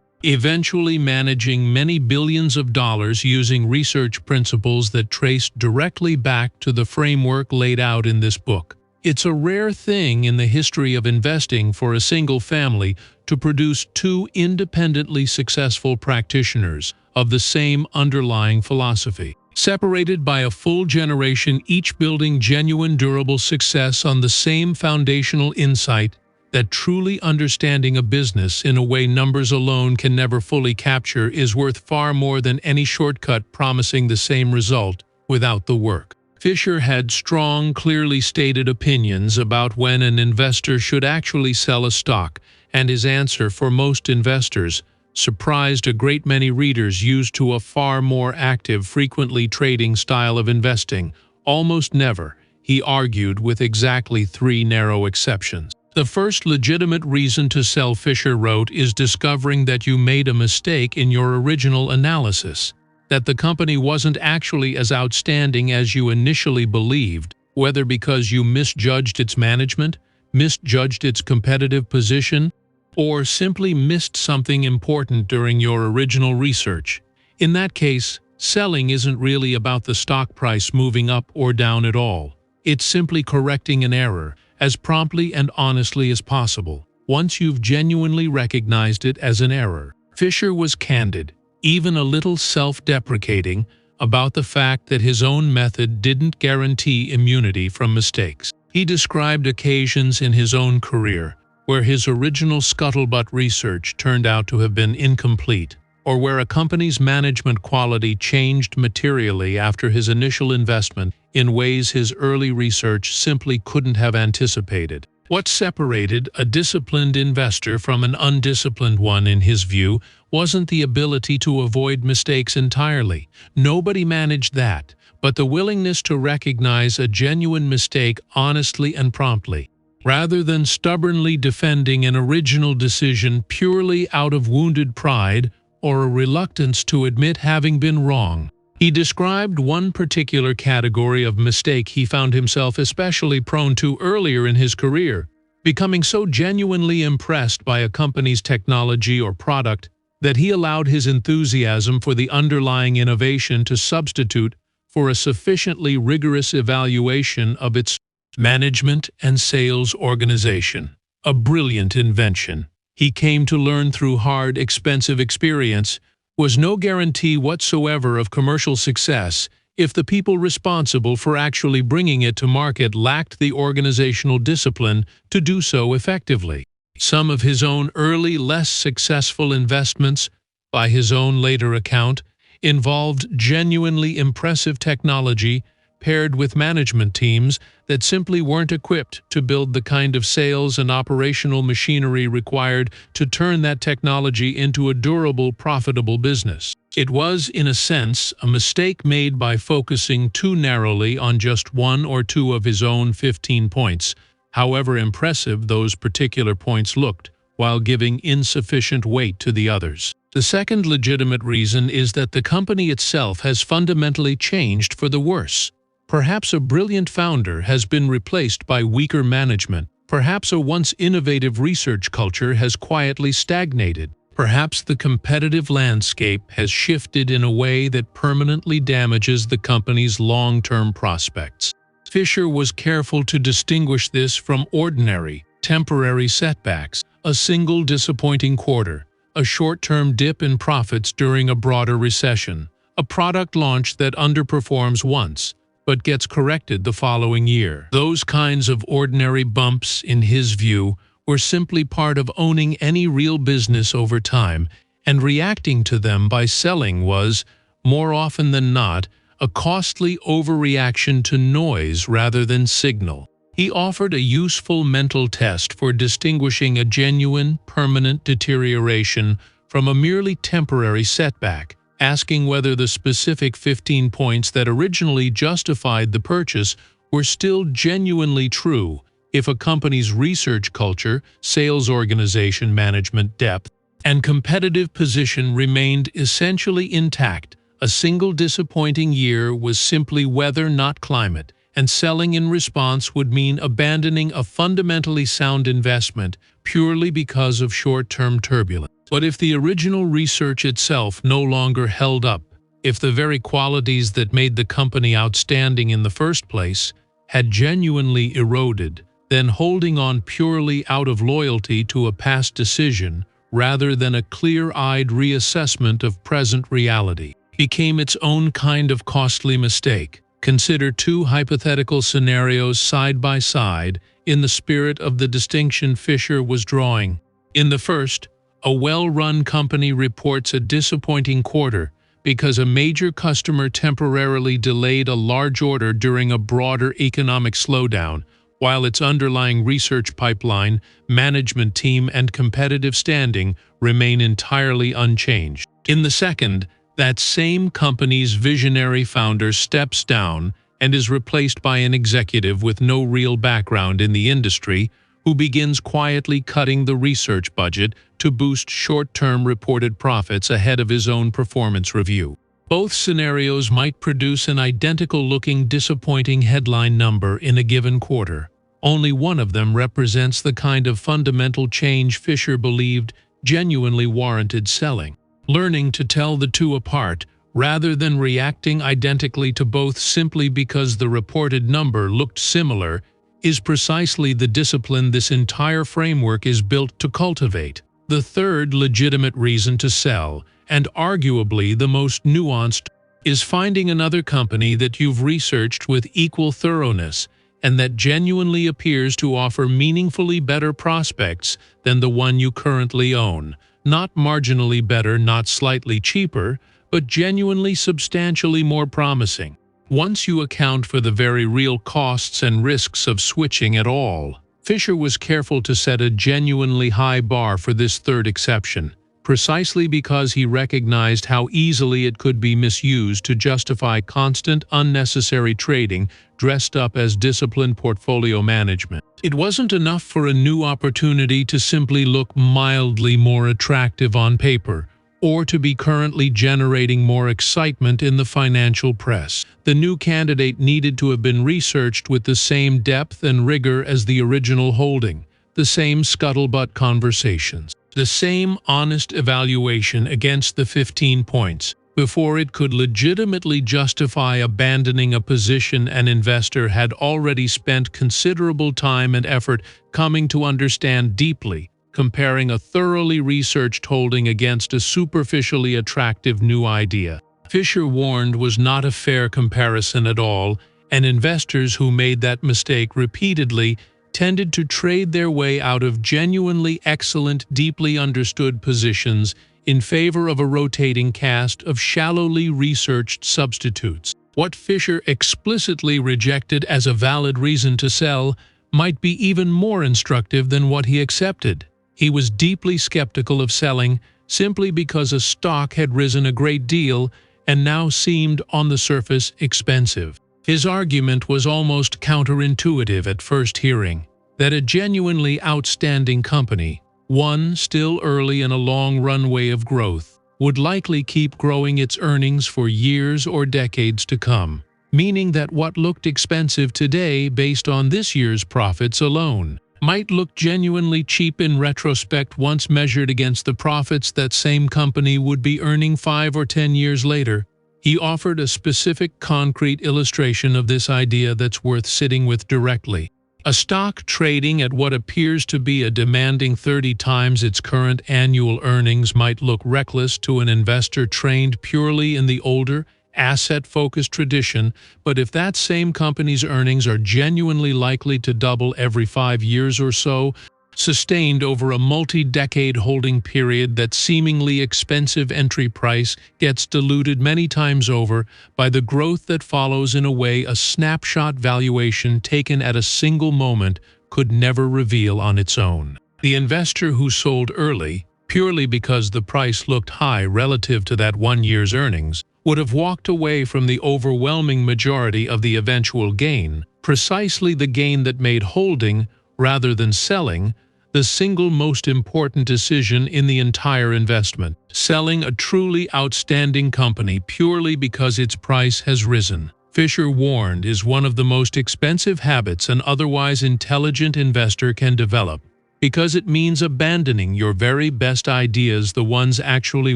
eventually managing many billions of dollars using research principles that traced directly back to the framework laid out in this book. It's a rare thing in the history of investing for a single family to produce two independently successful practitioners of the same underlying philosophy, separated by a full generation, each building genuine, durable success on the same foundational insight that truly understanding a business in a way numbers alone can never fully capture is worth far more than any shortcut promising the same result without the work. Fisher had strong, clearly stated opinions about when an investor should actually sell a stock, and his answer for most investors surprised a great many readers used to a far more active, frequently trading style of investing. Almost never, he argued, with exactly 3 narrow exceptions. The first legitimate reason to sell, Fisher wrote, is discovering that you made a mistake in your original analysis, that the company wasn't actually as outstanding as you initially believed, whether because you misjudged its management, misjudged its competitive position, or simply missed something important during your original research. In that case, selling isn't really about the stock price moving up or down at all. It's simply correcting an error as promptly and honestly as possible, once you've genuinely recognized it as an error. Fisher was candid, even a little self-deprecating, about the fact that his own method didn't guarantee immunity from mistakes. He described occasions in his own career where his original scuttlebutt research turned out to have been incomplete, or where a company's management quality changed materially after his initial investment in ways his early research simply couldn't have anticipated. What separated a disciplined investor from an undisciplined one, in his view, wasn't the ability to avoid mistakes entirely. Nobody managed that, but the willingness to recognize a genuine mistake honestly and promptly, rather than stubbornly defending an original decision purely out of wounded pride or a reluctance to admit having been wrong. He described one particular category of mistake he found himself especially prone to earlier in his career, becoming so genuinely impressed by a company's technology or product that he allowed his enthusiasm for the underlying innovation to substitute for a sufficiently rigorous evaluation of its management and sales organization. A brilliant invention, he came to learn through hard, expensive experience, was no guarantee whatsoever of commercial success if the people responsible for actually bringing it to market lacked the organizational discipline to do so effectively. Some of his own early, less successful investments, by his own later account, involved genuinely impressive technology paired with management teams that simply weren't equipped to build the kind of sales and operational machinery required to turn that technology into a durable, profitable business. It was, in a sense, a mistake made by focusing too narrowly on just 1 or 2 of his own 15 points, however impressive those particular points looked, while giving insufficient weight to the others. The second legitimate reason is that the company itself has fundamentally changed for the worse. Perhaps a brilliant founder has been replaced by weaker management. Perhaps a once innovative research culture has quietly stagnated. Perhaps the competitive landscape has shifted in a way that permanently damages the company's long-term prospects. Fisher was careful to distinguish this from ordinary, temporary setbacks, a single disappointing quarter, a short-term dip in profits during a broader recession, a product launch that underperforms once, but gets corrected the following year. Those kinds of ordinary bumps, in his view, were simply part of owning any real business over time, and reacting to them by selling was, more often than not, a costly overreaction to noise rather than signal. He offered a useful mental test for distinguishing a genuine, permanent deterioration from a merely temporary setback, asking whether the specific 15 points that originally justified the purchase were still genuinely true if a company's research culture, sales organization management depth, and competitive position remained essentially intact. A single disappointing year was simply weather, not climate, and selling in response would mean abandoning a fundamentally sound investment purely because of short-term turbulence. But if the original research itself no longer held up, if the very qualities that made the company outstanding in the first place had genuinely eroded, then holding on purely out of loyalty to a past decision rather than a clear-eyed reassessment of present reality became its own kind of costly mistake. Consider two hypothetical scenarios side by side in the spirit of the distinction Fisher was drawing. In the first, a well-run company reports a disappointing quarter because a major customer temporarily delayed a large order during a broader economic slowdown, while its underlying research pipeline, management team, and competitive standing remain entirely unchanged. In the second, that same company's visionary founder steps down and is replaced by an executive with no real background in the industry who begins quietly cutting the research budget to boost short-term reported profits ahead of his own performance review. Both scenarios might produce an identical-looking disappointing headline number in a given quarter. Only one of them represents the kind of fundamental change Fisher believed genuinely warranted selling. Learning to tell the two apart, rather than reacting identically to both simply because the reported number looked similar, is precisely the discipline this entire framework is built to cultivate. The third legitimate reason to sell, and arguably the most nuanced, is finding another company that you've researched with equal thoroughness and that genuinely appears to offer meaningfully better prospects than the one you currently own. Not marginally better, not slightly cheaper, but genuinely substantially more promising. Once you account for the very real costs and risks of switching at all, Fisher was careful to set a genuinely high bar for this third exception, precisely because he recognized how easily it could be misused to justify constant, unnecessary trading dressed up as disciplined portfolio management. It wasn't enough for a new opportunity to simply look mildly more attractive on paper, or to be currently generating more excitement in the financial press. The new candidate needed to have been researched with the same depth and rigor as the original holding, the same scuttlebutt conversations, the same honest evaluation against the 15 points, before it could legitimately justify abandoning a position an investor had already spent considerable time and effort coming to understand deeply, comparing a thoroughly researched holding against a superficially attractive new idea. Fisher warned was not a fair comparison at all, and investors who made that mistake repeatedly tended to trade their way out of genuinely excellent, deeply understood positions in favor of a rotating cast of shallowly researched substitutes. What Fisher explicitly rejected as a valid reason to sell might be even more instructive than what he accepted. He was deeply skeptical of selling simply because a stock had risen a great deal and now seemed, on the surface, expensive. His argument was almost counterintuitive at first hearing, that a genuinely outstanding company, one still early in a long runway of growth, would likely keep growing its earnings for years or decades to come, meaning that what looked expensive today based on this year's profits alone might look genuinely cheap in retrospect once measured against the profits that same company would be earning 5 or 10 years later. He offered a specific, concrete illustration of this idea that's worth sitting with directly. A stock trading at what appears to be a demanding 30 times its current annual earnings might look reckless to an investor trained purely in the older, asset-focused tradition, but if that same company's earnings are genuinely likely to double every 5 years or so, sustained over a multi-decade holding period, that seemingly expensive entry price gets diluted many times over by the growth that follows in a way a snapshot valuation taken at a single moment could never reveal on its own. The investor who sold early, purely because the price looked high relative to that 1 year's earnings, would have walked away from the overwhelming majority of the eventual gain, precisely the gain that made holding, rather than selling, the single most important decision in the entire investment. Selling a truly outstanding company purely because its price has risen. Fisher warned, is one of the most expensive habits an otherwise intelligent investor can develop, because it means abandoning your very best ideas, the ones actually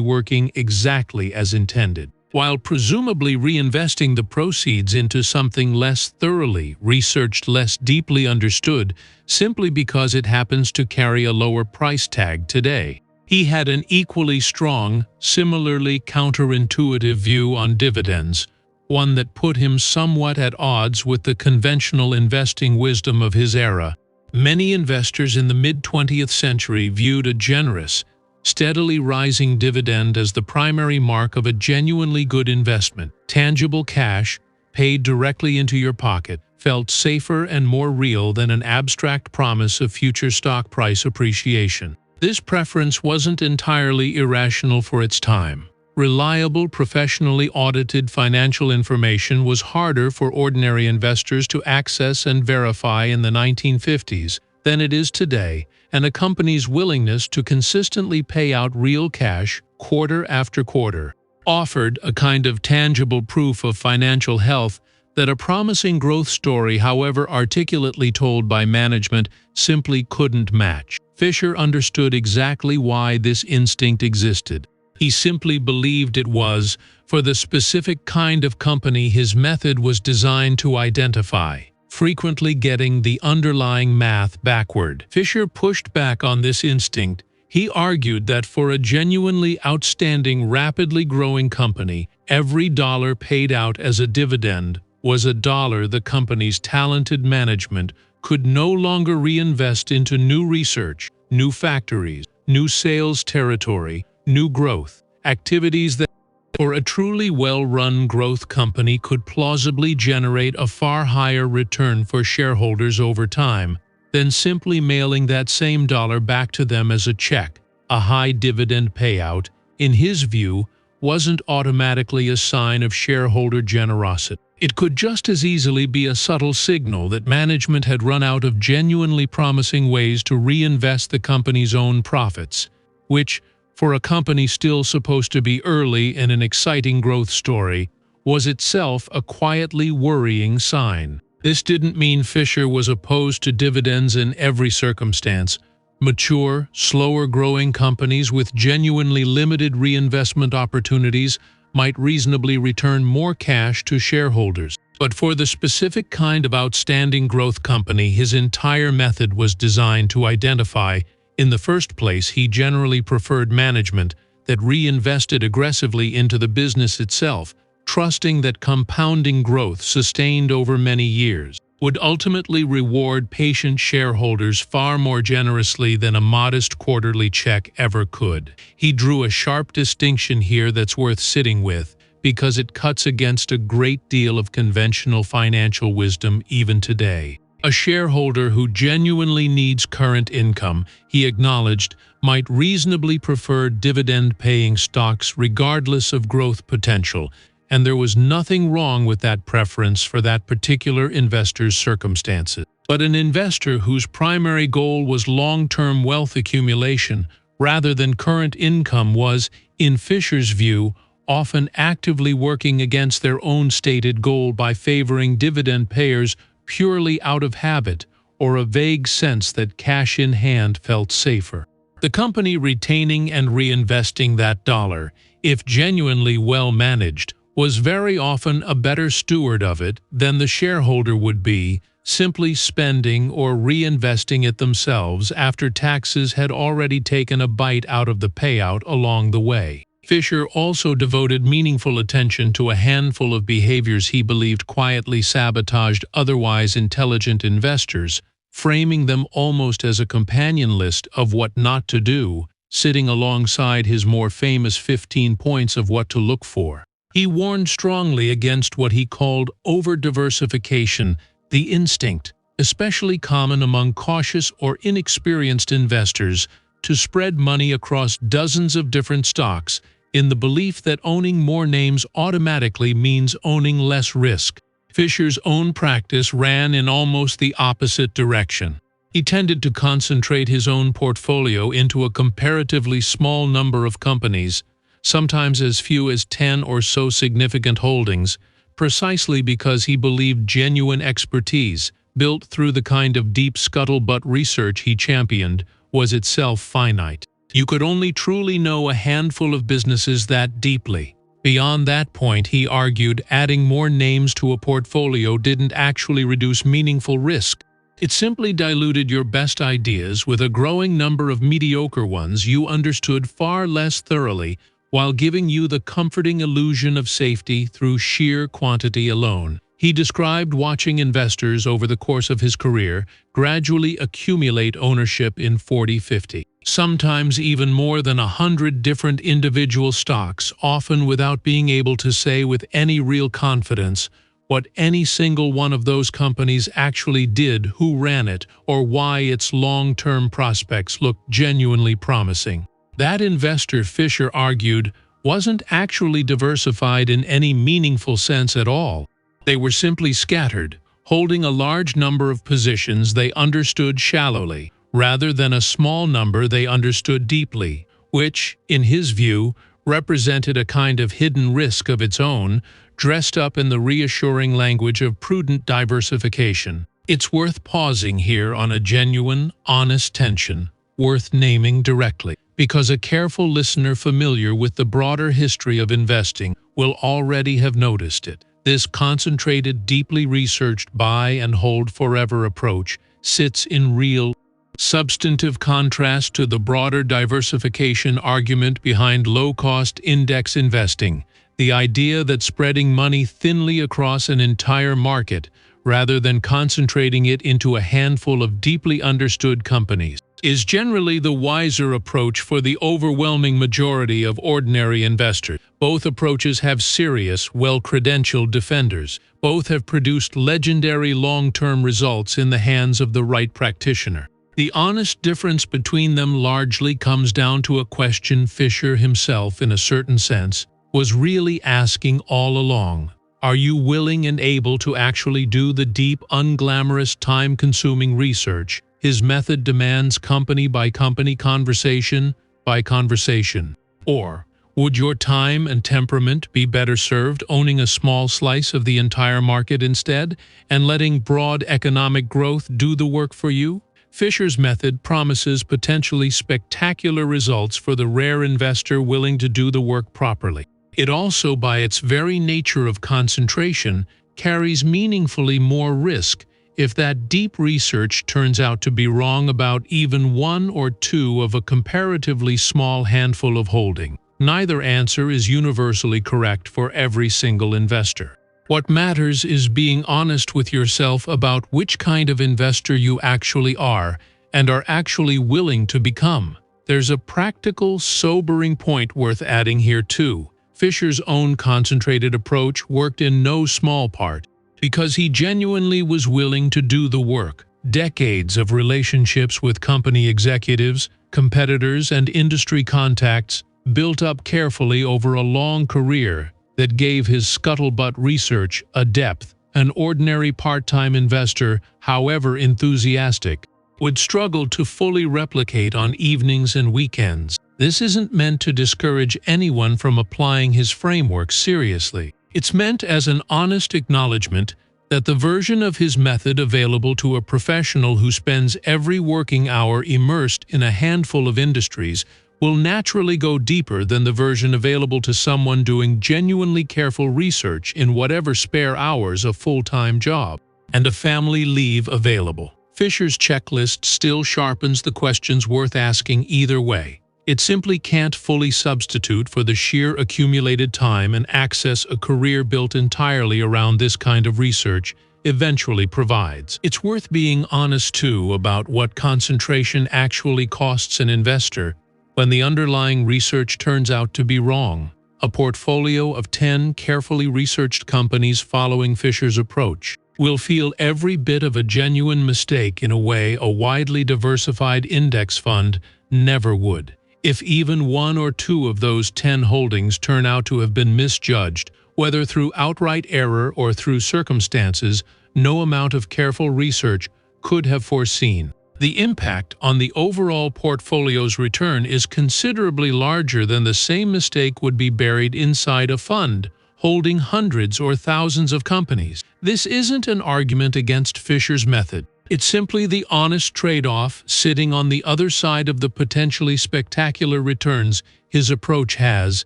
working exactly as intended, while presumably reinvesting the proceeds into something less thoroughly researched, less deeply understood, simply because it happens to carry a lower price tag today. He had an equally strong, similarly counterintuitive view on dividends, one that put him somewhat at odds with the conventional investing wisdom of his era. Many investors in the mid-20th century viewed a generous, steadily rising dividend as the primary mark of a genuinely good investment. Tangible cash, paid directly into your pocket, felt safer and more real than an abstract promise of future stock price appreciation. This preference wasn't entirely irrational for its time. Reliable, professionally audited financial information was harder for ordinary investors to access and verify in the 1950s than it is today, and a company's willingness to consistently pay out real cash quarter after quarter offered a kind of tangible proof of financial health that a promising growth story, however articulately told by management, simply couldn't match. Fisher understood exactly why this instinct existed. He simply believed it was for the specific kind of company his method was designed to identify, frequently getting the underlying math backward. Fisher pushed back on this instinct. He argued that for a genuinely outstanding, rapidly growing company, every dollar paid out as a dividend was a dollar the company's talented management could no longer reinvest into new research, new factories, new sales territory, new growth activities that, for a truly well-run growth company, could plausibly generate a far higher return for shareholders over time than simply mailing that same dollar back to them as a check. A high dividend payout, in his view, wasn't automatically a sign of shareholder generosity. It could just as easily be a subtle signal that management had run out of genuinely promising ways to reinvest the company's own profits, which, for a company still supposed to be early in an exciting growth story, was itself a quietly worrying sign. This didn't mean Fisher was opposed to dividends in every circumstance. Mature, slower-growing companies with genuinely limited reinvestment opportunities might reasonably return more cash to shareholders. But for the specific kind of outstanding growth company his entire method was designed to identify, in the first place, he generally preferred management that reinvested aggressively into the business itself, trusting that compounding growth sustained over many years would ultimately reward patient shareholders far more generously than a modest quarterly check ever could. He drew a sharp distinction here that's worth sitting with, because it cuts against a great deal of conventional financial wisdom even today. A shareholder who genuinely needs current income, he acknowledged, might reasonably prefer dividend-paying stocks regardless of growth potential, and there was nothing wrong with that preference for that particular investor's circumstances. But an investor whose primary goal was long-term wealth accumulation rather than current income was, in Fisher's view, often actively working against their own stated goal by favoring dividend payers purely out of habit or a vague sense that cash in hand felt safer. The company retaining and reinvesting that dollar, if genuinely well managed, was very often a better steward of it than the shareholder would be, simply spending or reinvesting it themselves after taxes had already taken a bite out of the payout along the way. Fisher also devoted meaningful attention to a handful of behaviors he believed quietly sabotaged otherwise intelligent investors, framing them almost as a companion list of what not to do, sitting alongside his more famous 15 points of what to look for. He warned strongly against what he called over-diversification, the instinct, especially common among cautious or inexperienced investors, to spread money across dozens of different stocks in the belief that owning more names automatically means owning less risk. Fisher's own practice ran in almost the opposite direction. He tended to concentrate his own portfolio into a comparatively small number of companies, sometimes as few as 10 or so significant holdings, precisely because he believed genuine expertise, built through the kind of deep scuttlebutt research he championed, was itself finite. You could only truly know a handful of businesses that deeply. Beyond that point, he argued, adding more names to a portfolio didn't actually reduce meaningful risk. It simply diluted your best ideas with a growing number of mediocre ones you understood far less thoroughly, while giving you the comforting illusion of safety through sheer quantity alone. He described watching investors over the course of his career gradually accumulate ownership in 40, 50, sometimes even more than 100 different individual stocks, often without being able to say with any real confidence what any single one of those companies actually did, who ran it, or why its long-term prospects looked genuinely promising. That investor, Fisher argued, wasn't actually diversified in any meaningful sense at all. They were simply scattered, holding a large number of positions they understood shallowly, rather than a small number they understood deeply, which, in his view, represented a kind of hidden risk of its own, dressed up in the reassuring language of prudent diversification. It's worth pausing here on a genuine, honest tension, worth naming directly, because a careful listener familiar with the broader history of investing will already have noticed it. This concentrated, deeply researched buy and hold forever approach sits in real, substantive contrast to the broader diversification argument behind low-cost index investing, the idea that spreading money thinly across an entire market, rather than concentrating it into a handful of deeply understood companies, is generally the wiser approach for the overwhelming majority of ordinary investors. Both approaches have serious, well-credentialed defenders. Both have produced legendary long-term results in the hands of the right practitioner. The honest difference between them largely comes down to a question Fisher himself, in a certain sense, was really asking all along. Are you willing and able to actually do the deep, unglamorous, time-consuming research his method demands, company by company, conversation by conversation? Or would your time and temperament be better served owning a small slice of the entire market instead, and letting broad economic growth do the work for you? Fisher's method promises potentially spectacular results for the rare investor willing to do the work properly. It also, by its very nature of concentration, carries meaningfully more risk if that deep research turns out to be wrong about even one or two of a comparatively small handful of holdings. Neither answer is universally correct for every single investor. What matters is being honest with yourself about which kind of investor you actually are and are actually willing to become. There's a practical, sobering point worth adding here too. Fisher's own concentrated approach worked in no small part because he genuinely was willing to do the work. Decades of relationships with company executives, competitors, and industry contacts built up carefully over a long career that gave his scuttlebutt research a depth an ordinary part-time investor, however enthusiastic, would struggle to fully replicate on evenings and weekends. This isn't meant to discourage anyone from applying his framework seriously. It's meant as an honest acknowledgement that the version of his method available to a professional who spends every working hour immersed in a handful of industries will naturally go deeper than the version available to someone doing genuinely careful research in whatever spare hours a full-time job and a family leave available. Fisher's checklist still sharpens the questions worth asking either way. It simply can't fully substitute for the sheer accumulated time and access a career built entirely around this kind of research eventually provides. It's worth being honest, too, about what concentration actually costs an investor when the underlying research turns out to be wrong. A portfolio of 10 carefully researched companies following Fisher's approach will feel every bit of a genuine mistake in a way a widely diversified index fund never would. If even one or two of those 10 holdings turn out to have been misjudged, whether through outright error or through circumstances no amount of careful research could have foreseen, the impact on the overall portfolio's return is considerably larger than the same mistake would be buried inside a fund holding hundreds or thousands of companies. This isn't an argument against Fisher's method. It's simply the honest trade-off sitting on the other side of the potentially spectacular returns his approach has,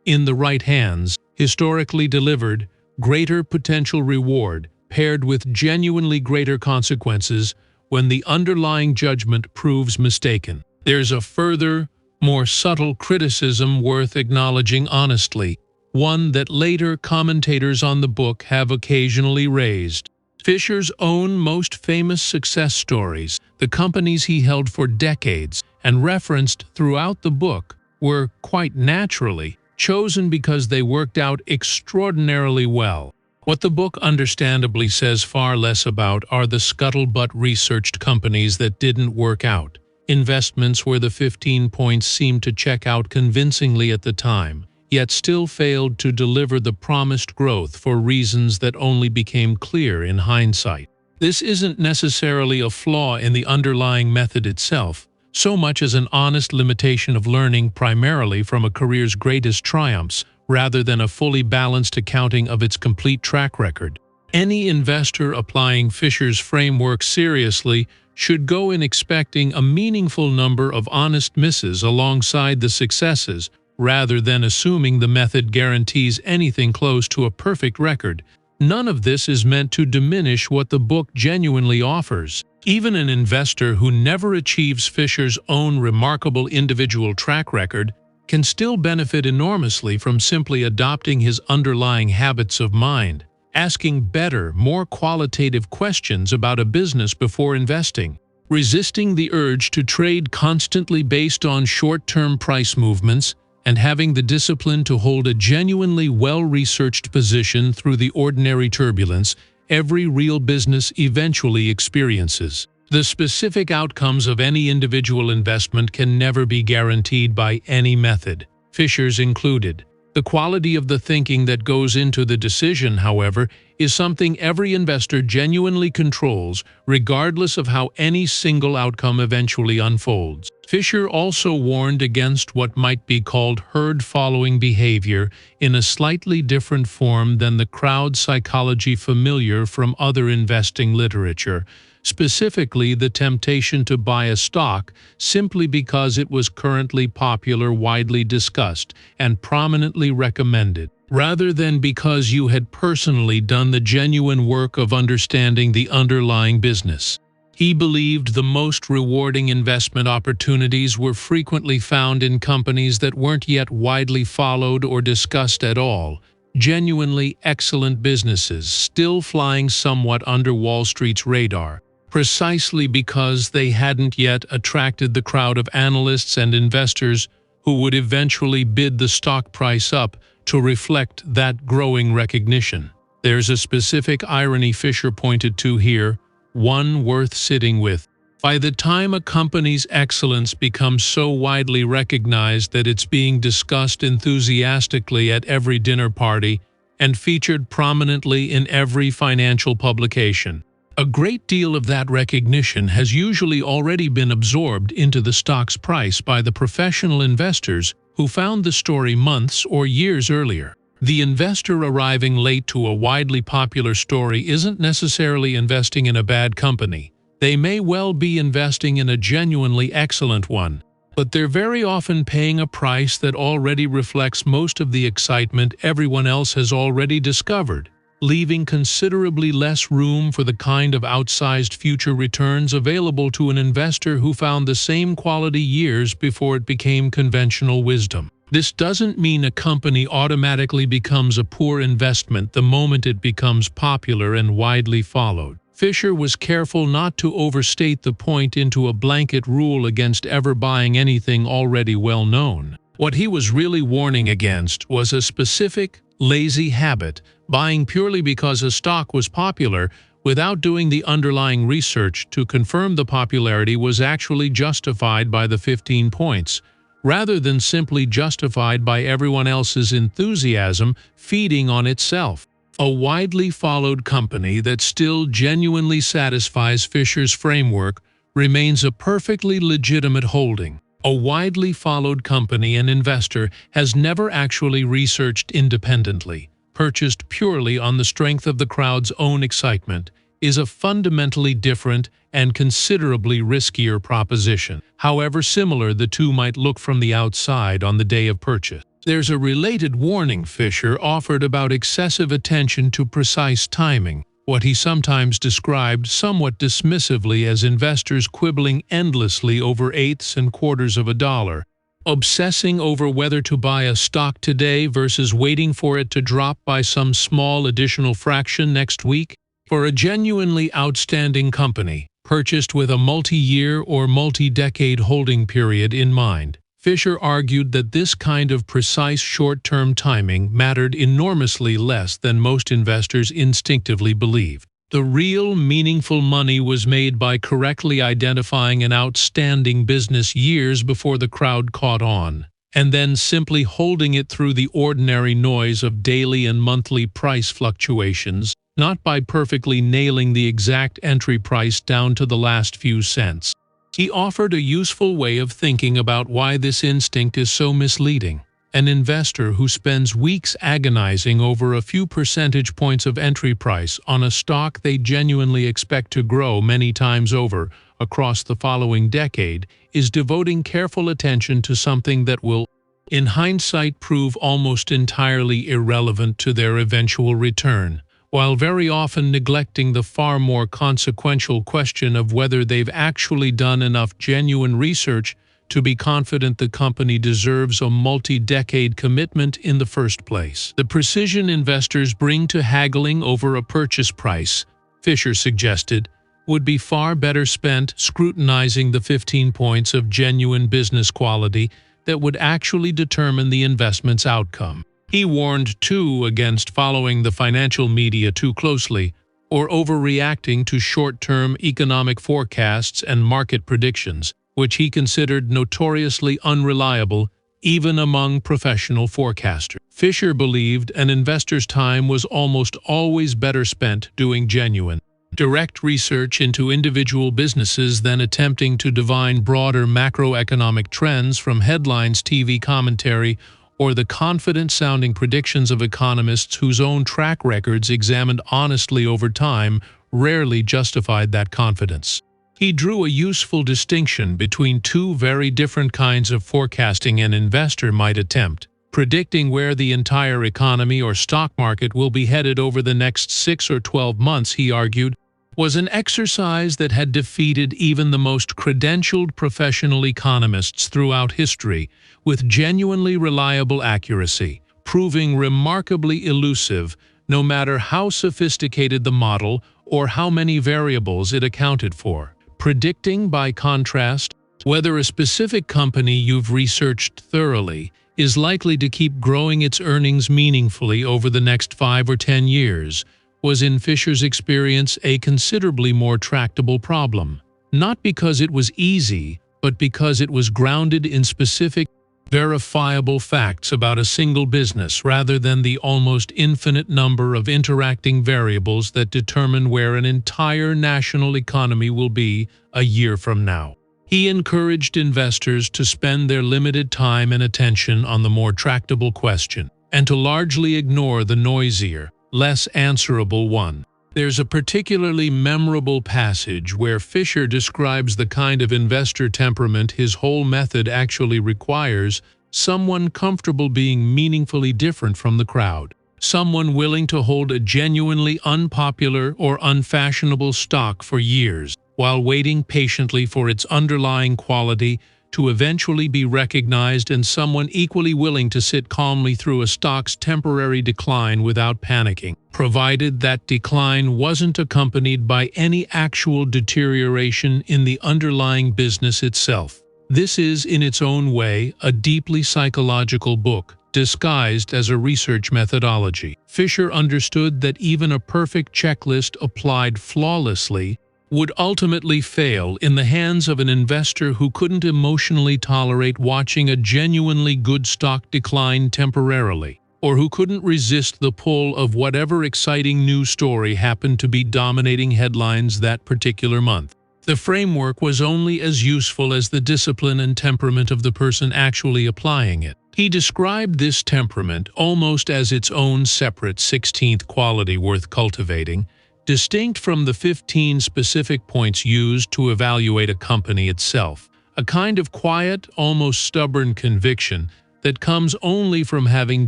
in the right hands, historically delivered greater potential reward paired with genuinely greater consequences when the underlying judgment proves mistaken. There's a further, more subtle criticism worth acknowledging honestly, one that later commentators on the book have occasionally raised. Fisher's own most famous success stories, the companies he held for decades and referenced throughout the book, were, quite naturally, chosen because they worked out extraordinarily well. What the book understandably says far less about are the scuttlebutt-researched companies that didn't work out, investments where the 15 points seemed to check out convincingly at the time, yet still failed to deliver the promised growth for reasons that only became clear in hindsight. This isn't necessarily a flaw in the underlying method itself, so much as an honest limitation of learning primarily from a career's greatest triumphs, rather than a fully balanced accounting of its complete track record. Any investor applying Fisher's framework seriously should go in expecting a meaningful number of honest misses alongside the successes, rather than assuming the method guarantees anything close to a perfect record. None of this is meant to diminish what the book genuinely offers. Even an investor who never achieves Fisher's own remarkable individual track record can still benefit enormously from simply adopting his underlying habits of mind, asking better, more qualitative questions about a business before investing, resisting the urge to trade constantly based on short-term price movements, and having the discipline to hold a genuinely well-researched position through the ordinary turbulence every real business eventually experiences. The specific outcomes of any individual investment can never be guaranteed by any method, Fisher's included. The quality of the thinking that goes into the decision, however, is something every investor genuinely controls, regardless of how any single outcome eventually unfolds. Fisher also warned against what might be called herd-following behavior in a slightly different form than the crowd psychology familiar from other investing literature, specifically the temptation to buy a stock simply because it was currently popular, widely discussed, and prominently recommended, rather than because you had personally done the genuine work of understanding the underlying business. He believed the most rewarding investment opportunities were frequently found in companies that weren't yet widely followed or discussed at all, genuinely excellent businesses still flying somewhat under Wall Street's radar, precisely because they hadn't yet attracted the crowd of analysts and investors who would eventually bid the stock price up to reflect that growing recognition. There's a specific irony Fisher pointed to here, one worth sitting with. By the time a company's excellence becomes so widely recognized that it's being discussed enthusiastically at every dinner party and featured prominently in every financial publication, a great deal of that recognition has usually already been absorbed into the stock's price by the professional investors who found the story months or years earlier. The investor arriving late to a widely popular story isn't necessarily investing in a bad company. They may well be investing in a genuinely excellent one, but they're very often paying a price that already reflects most of the excitement everyone else has already discovered, leaving considerably less room for the kind of outsized future returns available to an investor who found the same quality years before it became conventional wisdom. This doesn't mean a company automatically becomes a poor investment the moment it becomes popular and widely followed. Fisher was careful not to overstate the point into a blanket rule against ever buying anything already well known. What he was really warning against was a specific, lazy habit, buying purely because a stock was popular without doing the underlying research to confirm the popularity was actually justified by the 15 points, rather than simply justified by everyone else's enthusiasm feeding on itself. A widely followed company that still genuinely satisfies Fisher's framework remains a perfectly legitimate holding. A widely followed company and investor has never actually researched independently, purchased purely on the strength of the crowd's own excitement, is a fundamentally different and considerably riskier proposition. However similar the two might look from the outside on the day of purchase. There's a related warning Fisher offered about excessive attention to precise timing, what he sometimes described somewhat dismissively as investors quibbling endlessly over eighths and quarters of a dollar, obsessing over whether to buy a stock today versus waiting for it to drop by some small additional fraction next week. For a genuinely outstanding company, purchased with a multi-year or multi-decade holding period in mind, Fisher argued that this kind of precise short-term timing mattered enormously less than most investors instinctively believed. The real, meaningful money was made by correctly identifying an outstanding business years before the crowd caught on, and then simply holding it through the ordinary noise of daily and monthly price fluctuations, not by perfectly nailing the exact entry price down to the last few cents. He offered a useful way of thinking about why this instinct is so misleading. An investor who spends weeks agonizing over a few percentage points of entry price on a stock they genuinely expect to grow many times over across the following decade is devoting careful attention to something that will, in hindsight, prove almost entirely irrelevant to their eventual return, while very often neglecting the far more consequential question of whether they've actually done enough genuine research to be confident the company deserves a multi-decade commitment in the first place. The precision investors bring to haggling over a purchase price, Fisher suggested, would be far better spent scrutinizing the 15 points of genuine business quality that would actually determine the investment's outcome. He warned, too, against following the financial media too closely or overreacting to short-term economic forecasts and market predictions, which he considered notoriously unreliable even among professional forecasters. Fisher believed an investor's time was almost always better spent doing genuine, direct research into individual businesses than attempting to divine broader macroeconomic trends from headlines, TV commentary, or the confident-sounding predictions of economists whose own track records, examined honestly over time, rarely justified that confidence. He drew a useful distinction between two very different kinds of forecasting an investor might attempt. Predicting where the entire economy or stock market will be headed over the next 6 or 12 months, he argued, was an exercise that had defeated even the most credentialed professional economists throughout history with genuinely reliable accuracy, proving remarkably elusive no matter how sophisticated the model or how many variables it accounted for. Predicting, by contrast, whether a specific company you've researched thoroughly is likely to keep growing its earnings meaningfully over the next 5 or 10 years was, in Fisher's experience, a considerably more tractable problem. Not because it was easy, but because it was grounded in specific, verifiable facts about a single business rather than the almost infinite number of interacting variables that determine where an entire national economy will be a year from now. He encouraged investors to spend their limited time and attention on the more tractable question, and to largely ignore the noisier, less answerable one. There's a particularly memorable passage where Fisher describes the kind of investor temperament his whole method actually requires: someone comfortable being meaningfully different from the crowd, someone willing to hold a genuinely unpopular or unfashionable stock for years, while waiting patiently for its underlying quality to eventually be recognized, and someone equally willing to sit calmly through a stock's temporary decline without panicking, provided that decline wasn't accompanied by any actual deterioration in the underlying business itself. This is, in its own way, a deeply psychological book, disguised as a research methodology. Fisher understood that even a perfect checklist applied flawlessly would ultimately fail in the hands of an investor who couldn't emotionally tolerate watching a genuinely good stock decline temporarily, or who couldn't resist the pull of whatever exciting new story happened to be dominating headlines that particular month. The framework was only as useful as the discipline and temperament of the person actually applying it. He described this temperament almost as its own separate 16th quality worth cultivating, distinct from the 15 specific points used to evaluate a company itself, a kind of quiet, almost stubborn conviction that comes only from having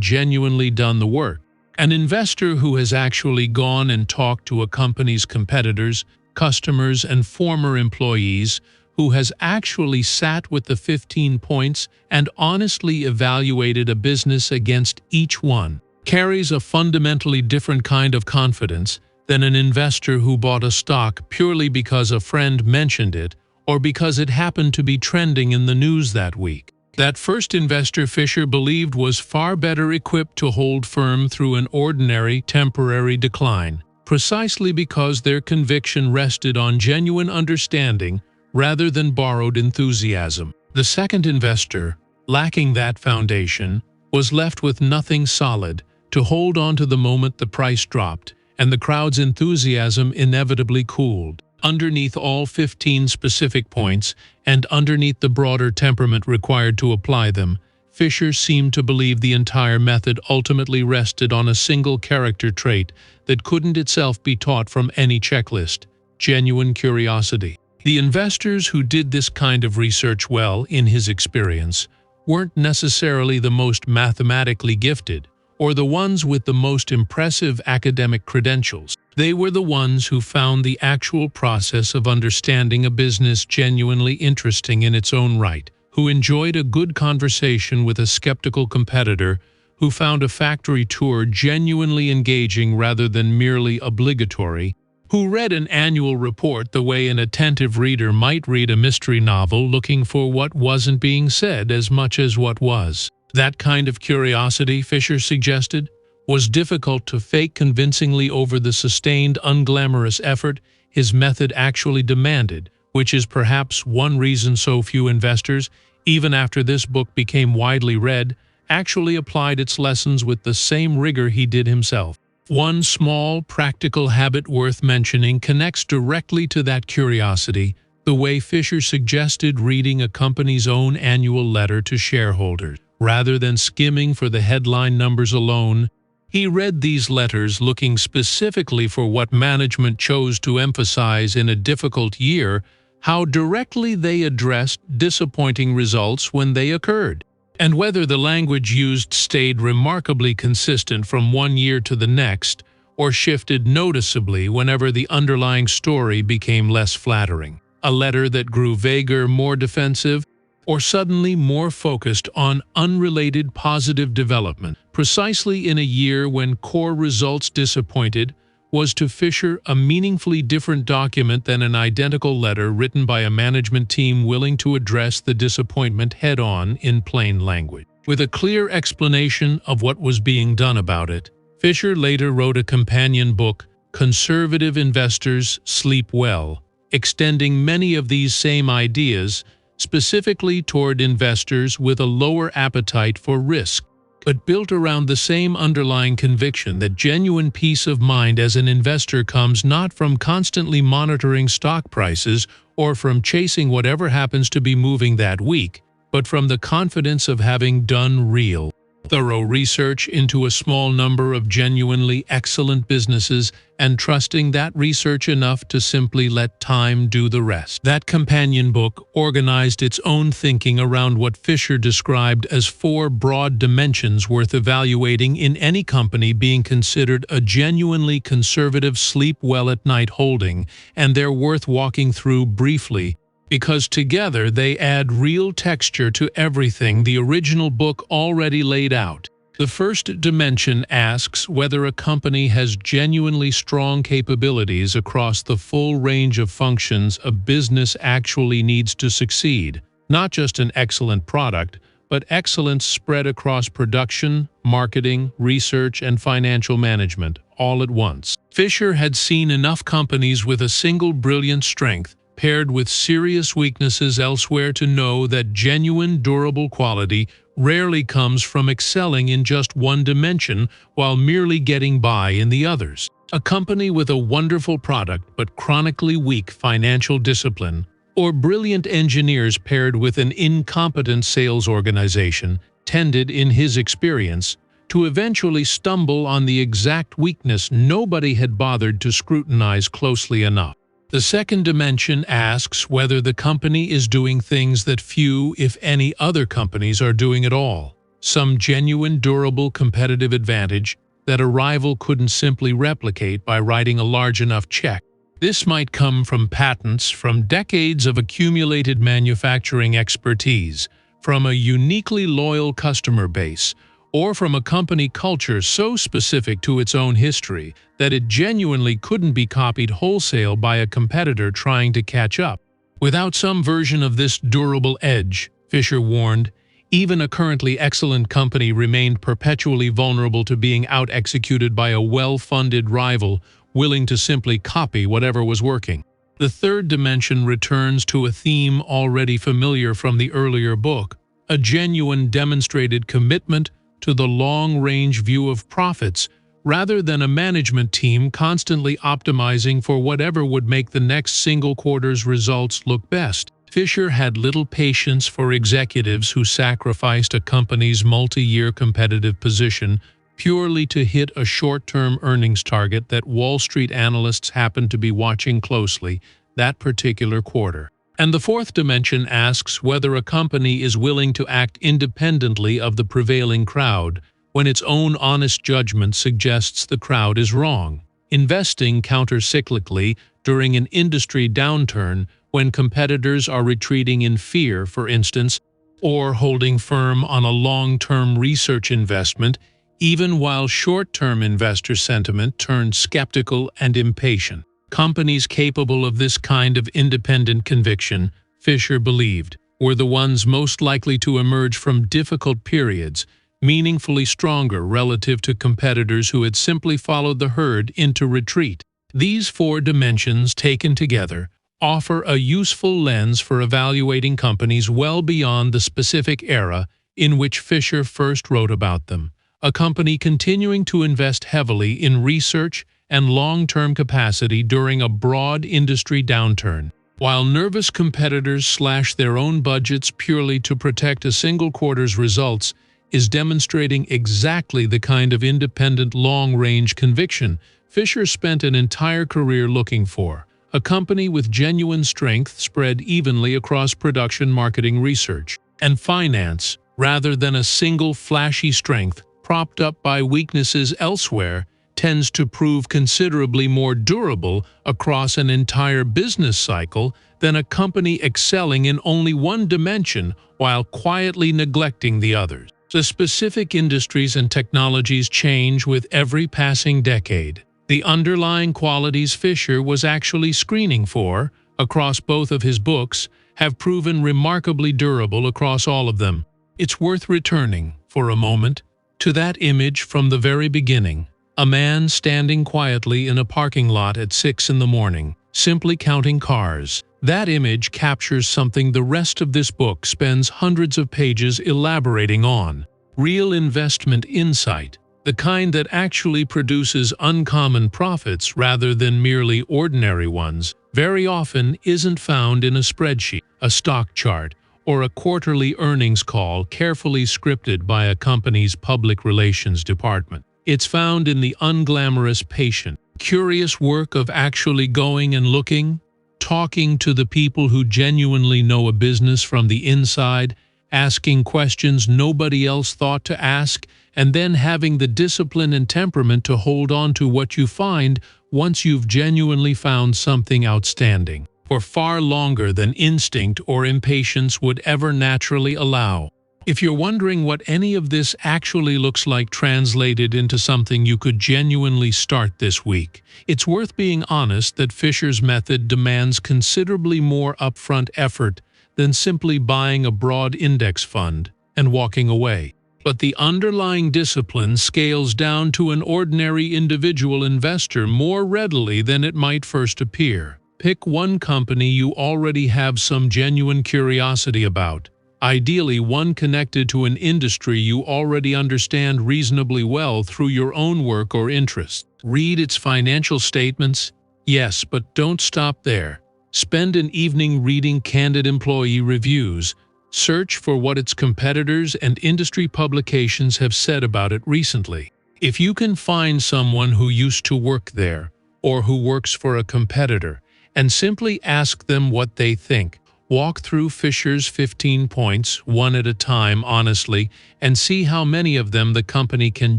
genuinely done the work. An investor who has actually gone and talked to a company's competitors, customers, and former employees, who has actually sat with the 15 points and honestly evaluated a business against each one, carries a fundamentally different kind of confidence than an investor who bought a stock purely because a friend mentioned it or because it happened to be trending in the news that week. That first investor Fisher believed was far better equipped to hold firm through an ordinary, temporary decline, precisely because their conviction rested on genuine understanding rather than borrowed enthusiasm. The second investor, lacking that foundation, was left with nothing solid to hold on to the moment the price dropped and the crowd's enthusiasm inevitably cooled. Underneath all 15 specific points and underneath the broader temperament required to apply them, Fisher seemed to believe the entire method ultimately rested on a single character trait that couldn't itself be taught from any checklist: genuine curiosity. The investors who did this kind of research well, in his experience, weren't necessarily the most mathematically gifted or the ones with the most impressive academic credentials. They were the ones who found the actual process of understanding a business genuinely interesting in its own right, who enjoyed a good conversation with a skeptical competitor, who found a factory tour genuinely engaging rather than merely obligatory, who read an annual report the way an attentive reader might read a mystery novel looking for what wasn't being said as much as what was. That kind of curiosity, Fisher suggested, was difficult to fake convincingly over the sustained, unglamorous effort his method actually demanded, which is perhaps one reason so few investors, even after this book became widely read, actually applied its lessons with the same rigor he did himself. One small, practical habit worth mentioning connects directly to that curiosity: the way Fisher suggested reading a company's own annual letter to shareholders. Rather than skimming for the headline numbers alone, he read these letters looking specifically for what management chose to emphasize in a difficult year, how directly they addressed disappointing results when they occurred, and whether the language used stayed remarkably consistent from one year to the next or shifted noticeably whenever the underlying story became less flattering. A letter that grew vaguer, more defensive, or suddenly more focused on unrelated positive development, precisely in a year when core results disappointed, was to Fisher a meaningfully different document than an identical letter written by a management team willing to address the disappointment head-on in plain language. With a clear explanation of what was being done about it, Fisher later wrote a companion book, Conservative Investors Sleep Well, extending many of these same ideas specifically toward investors with a lower appetite for risk, but built around the same underlying conviction that genuine peace of mind as an investor comes not from constantly monitoring stock prices or from chasing whatever happens to be moving that week, but from the confidence of having done real, thorough research into a small number of genuinely excellent businesses and trusting that research enough to simply let time do the rest. That companion book organized its own thinking around what Fisher described as 4 broad dimensions worth evaluating in any company being considered a genuinely conservative sleep-well-at-night holding, and they're worth walking through briefly, because together they add real texture to everything the original book already laid out. The first dimension asks whether a company has genuinely strong capabilities across the full range of functions a business actually needs to succeed, not just an excellent product, but excellence spread across production, marketing, research, and financial management, all at once. Fisher had seen enough companies with a single brilliant strength paired with serious weaknesses elsewhere to know that genuine, durable quality rarely comes from excelling in just one dimension while merely getting by in the others. A company with a wonderful product but chronically weak financial discipline, or brilliant engineers paired with an incompetent sales organization, tended, in his experience, to eventually stumble on the exact weakness nobody had bothered to scrutinize closely enough. The second dimension asks whether the company is doing things that few, if any, other companies are doing at all. Some genuine, durable competitive advantage that a rival couldn't simply replicate by writing a large enough check. This might come from patents, from decades of accumulated manufacturing expertise, from a uniquely loyal customer base, or from a company culture so specific to its own history that it genuinely couldn't be copied wholesale by a competitor trying to catch up. Without some version of this durable edge, Fisher warned, even a currently excellent company remained perpetually vulnerable to being out-executed by a well-funded rival willing to simply copy whatever was working. The third dimension returns to a theme already familiar from the earlier book, a genuine demonstrated commitment to the long-range view of profits rather than a management team constantly optimizing for whatever would make the next single quarter's results look best. Fisher had little patience for executives who sacrificed a company's multi-year competitive position purely to hit a short-term earnings target that Wall Street analysts happened to be watching closely that particular quarter. And the fourth dimension asks whether a company is willing to act independently of the prevailing crowd when its own honest judgment suggests the crowd is wrong. Investing counter-cyclically during an industry downturn when competitors are retreating in fear, for instance, or holding firm on a long-term research investment, even while short-term investor sentiment turned skeptical and impatient. Companies capable of this kind of independent conviction, Fisher believed, were the ones most likely to emerge from difficult periods, meaningfully stronger relative to competitors who had simply followed the herd into retreat. These four dimensions, taken together, offer a useful lens for evaluating companies well beyond the specific era in which Fisher first wrote about them. A company continuing to invest heavily in research and long-term capacity during a broad industry downturn, while nervous competitors slash their own budgets purely to protect a single quarter's results, is demonstrating exactly the kind of independent long-range conviction Fisher spent an entire career looking for. A company with genuine strength spread evenly across production, marketing, research, and finance, rather than a single flashy strength propped up by weaknesses elsewhere, tends to prove considerably more durable across an entire business cycle than a company excelling in only one dimension while quietly neglecting the others. The specific industries and technologies change with every passing decade. The underlying qualities Fisher was actually screening for, across both of his books, have proven remarkably durable across all of them. It's worth returning, for a moment, to that image from the very beginning. A man standing quietly in a parking lot at 6 in the morning, simply counting cars. That image captures something the rest of this book spends hundreds of pages elaborating on. Real investment insight, the kind that actually produces uncommon profits rather than merely ordinary ones, very often isn't found in a spreadsheet, a stock chart, or a quarterly earnings call carefully scripted by a company's public relations department. It's found in the unglamorous, patient, curious work of actually going and looking, talking to the people who genuinely know a business from the inside, asking questions nobody else thought to ask, and then having the discipline and temperament to hold on to what you find once you've genuinely found something outstanding, for far longer than instinct or impatience would ever naturally allow. If you're wondering what any of this actually looks like translated into something you could genuinely start this week, it's worth being honest that Fisher's method demands considerably more upfront effort than simply buying a broad index fund and walking away. But the underlying discipline scales down to an ordinary individual investor more readily than it might first appear. Pick one company you already have some genuine curiosity about, ideally one connected to an industry you already understand reasonably well through your own work or interests. Read its financial statements? Yes, but don't stop there. Spend an evening reading candid employee reviews. Search for what its competitors and industry publications have said about it recently. If you can find someone who used to work there, or who works for a competitor, and simply ask them what they think, walk through Fisher's 15 points, one at a time honestly, and see how many of them the company can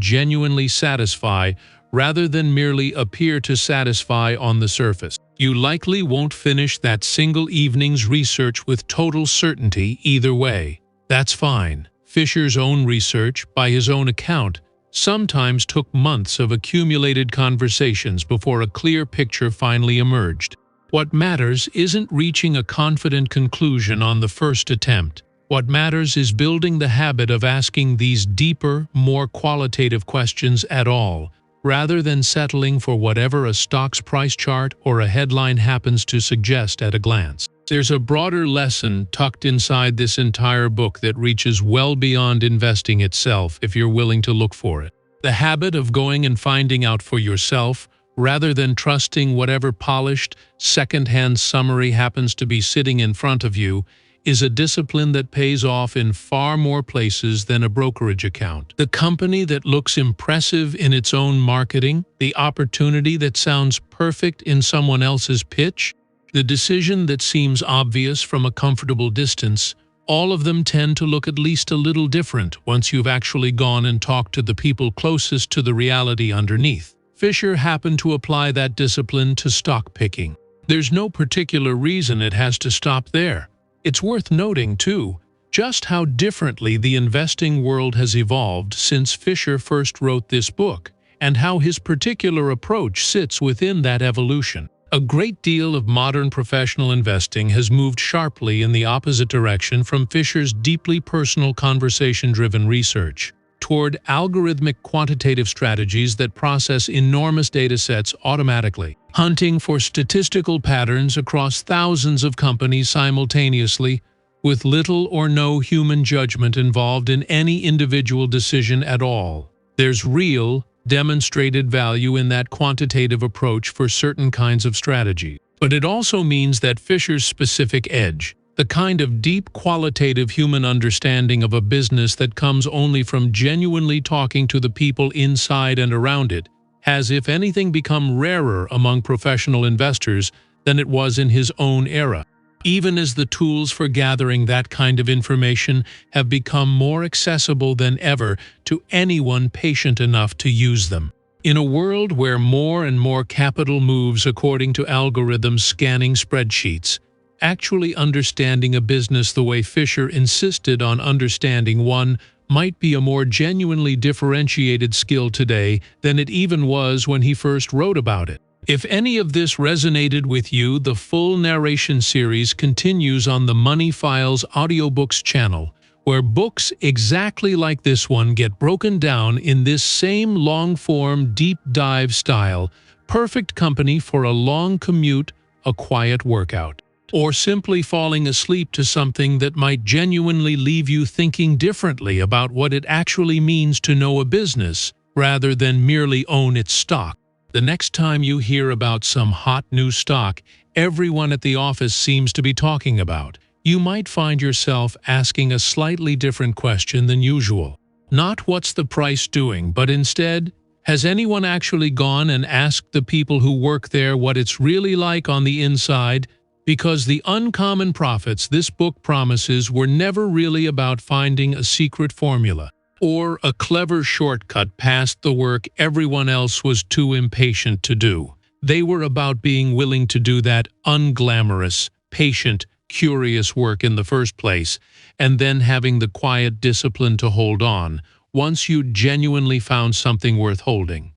genuinely satisfy rather than merely appear to satisfy on the surface. You likely won't finish that single evening's research with total certainty either way. That's fine. Fisher's own research, by his own account, sometimes took months of accumulated conversations before a clear picture finally emerged. What matters isn't reaching a confident conclusion on the first attempt. What matters is building the habit of asking these deeper, more qualitative questions at all, rather than settling for whatever a stock's price chart or a headline happens to suggest at a glance. There's a broader lesson tucked inside this entire book that reaches well beyond investing itself if you're willing to look for it. The habit of going and finding out for yourself, rather than trusting whatever polished, second-hand summary happens to be sitting in front of you, is a discipline that pays off in far more places than a brokerage account. The company that looks impressive in its own marketing, the opportunity that sounds perfect in someone else's pitch, the decision that seems obvious from a comfortable distance, all of them tend to look at least a little different once you've actually gone and talked to the people closest to the reality underneath. Fisher happened to apply that discipline to stock picking. There's no particular reason it has to stop there. It's worth noting, too, just how differently the investing world has evolved since Fisher first wrote this book, and how his particular approach sits within that evolution. A great deal of modern professional investing has moved sharply in the opposite direction from Fisher's deeply personal conversation-driven research, toward algorithmic quantitative strategies that process enormous datasets automatically, hunting for statistical patterns across thousands of companies simultaneously, with little or no human judgment involved in any individual decision at all. There's real, demonstrated value in that quantitative approach for certain kinds of strategy. But it also means that Fisher's specific edge, the kind of deep qualitative human understanding of a business that comes only from genuinely talking to the people inside and around it, has, if anything, become rarer among professional investors than it was in his own era, even as the tools for gathering that kind of information have become more accessible than ever to anyone patient enough to use them. In a world where more and more capital moves according to algorithms scanning spreadsheets, actually understanding a business the way Fisher insisted on understanding one might be a more genuinely differentiated skill today than it even was when he first wrote about it. If any of this resonated with you, the full narration series continues on the Money Files audiobooks channel, where books exactly like this one get broken down in this same long-form, deep-dive style, perfect company for a long commute, a quiet workout, or simply falling asleep to something that might genuinely leave you thinking differently about what it actually means to know a business rather than merely own its stock. The next time you hear about some hot new stock everyone at the office seems to be talking about, you might find yourself asking a slightly different question than usual. Not what's the price doing, but instead, has anyone actually gone and asked the people who work there what it's really like on the inside? Because the uncommon profits this book promises were never really about finding a secret formula or a clever shortcut past the work everyone else was too impatient to do. They were about being willing to do that unglamorous, patient, curious work in the first place, and then having the quiet discipline to hold on once you genuinely found something worth holding.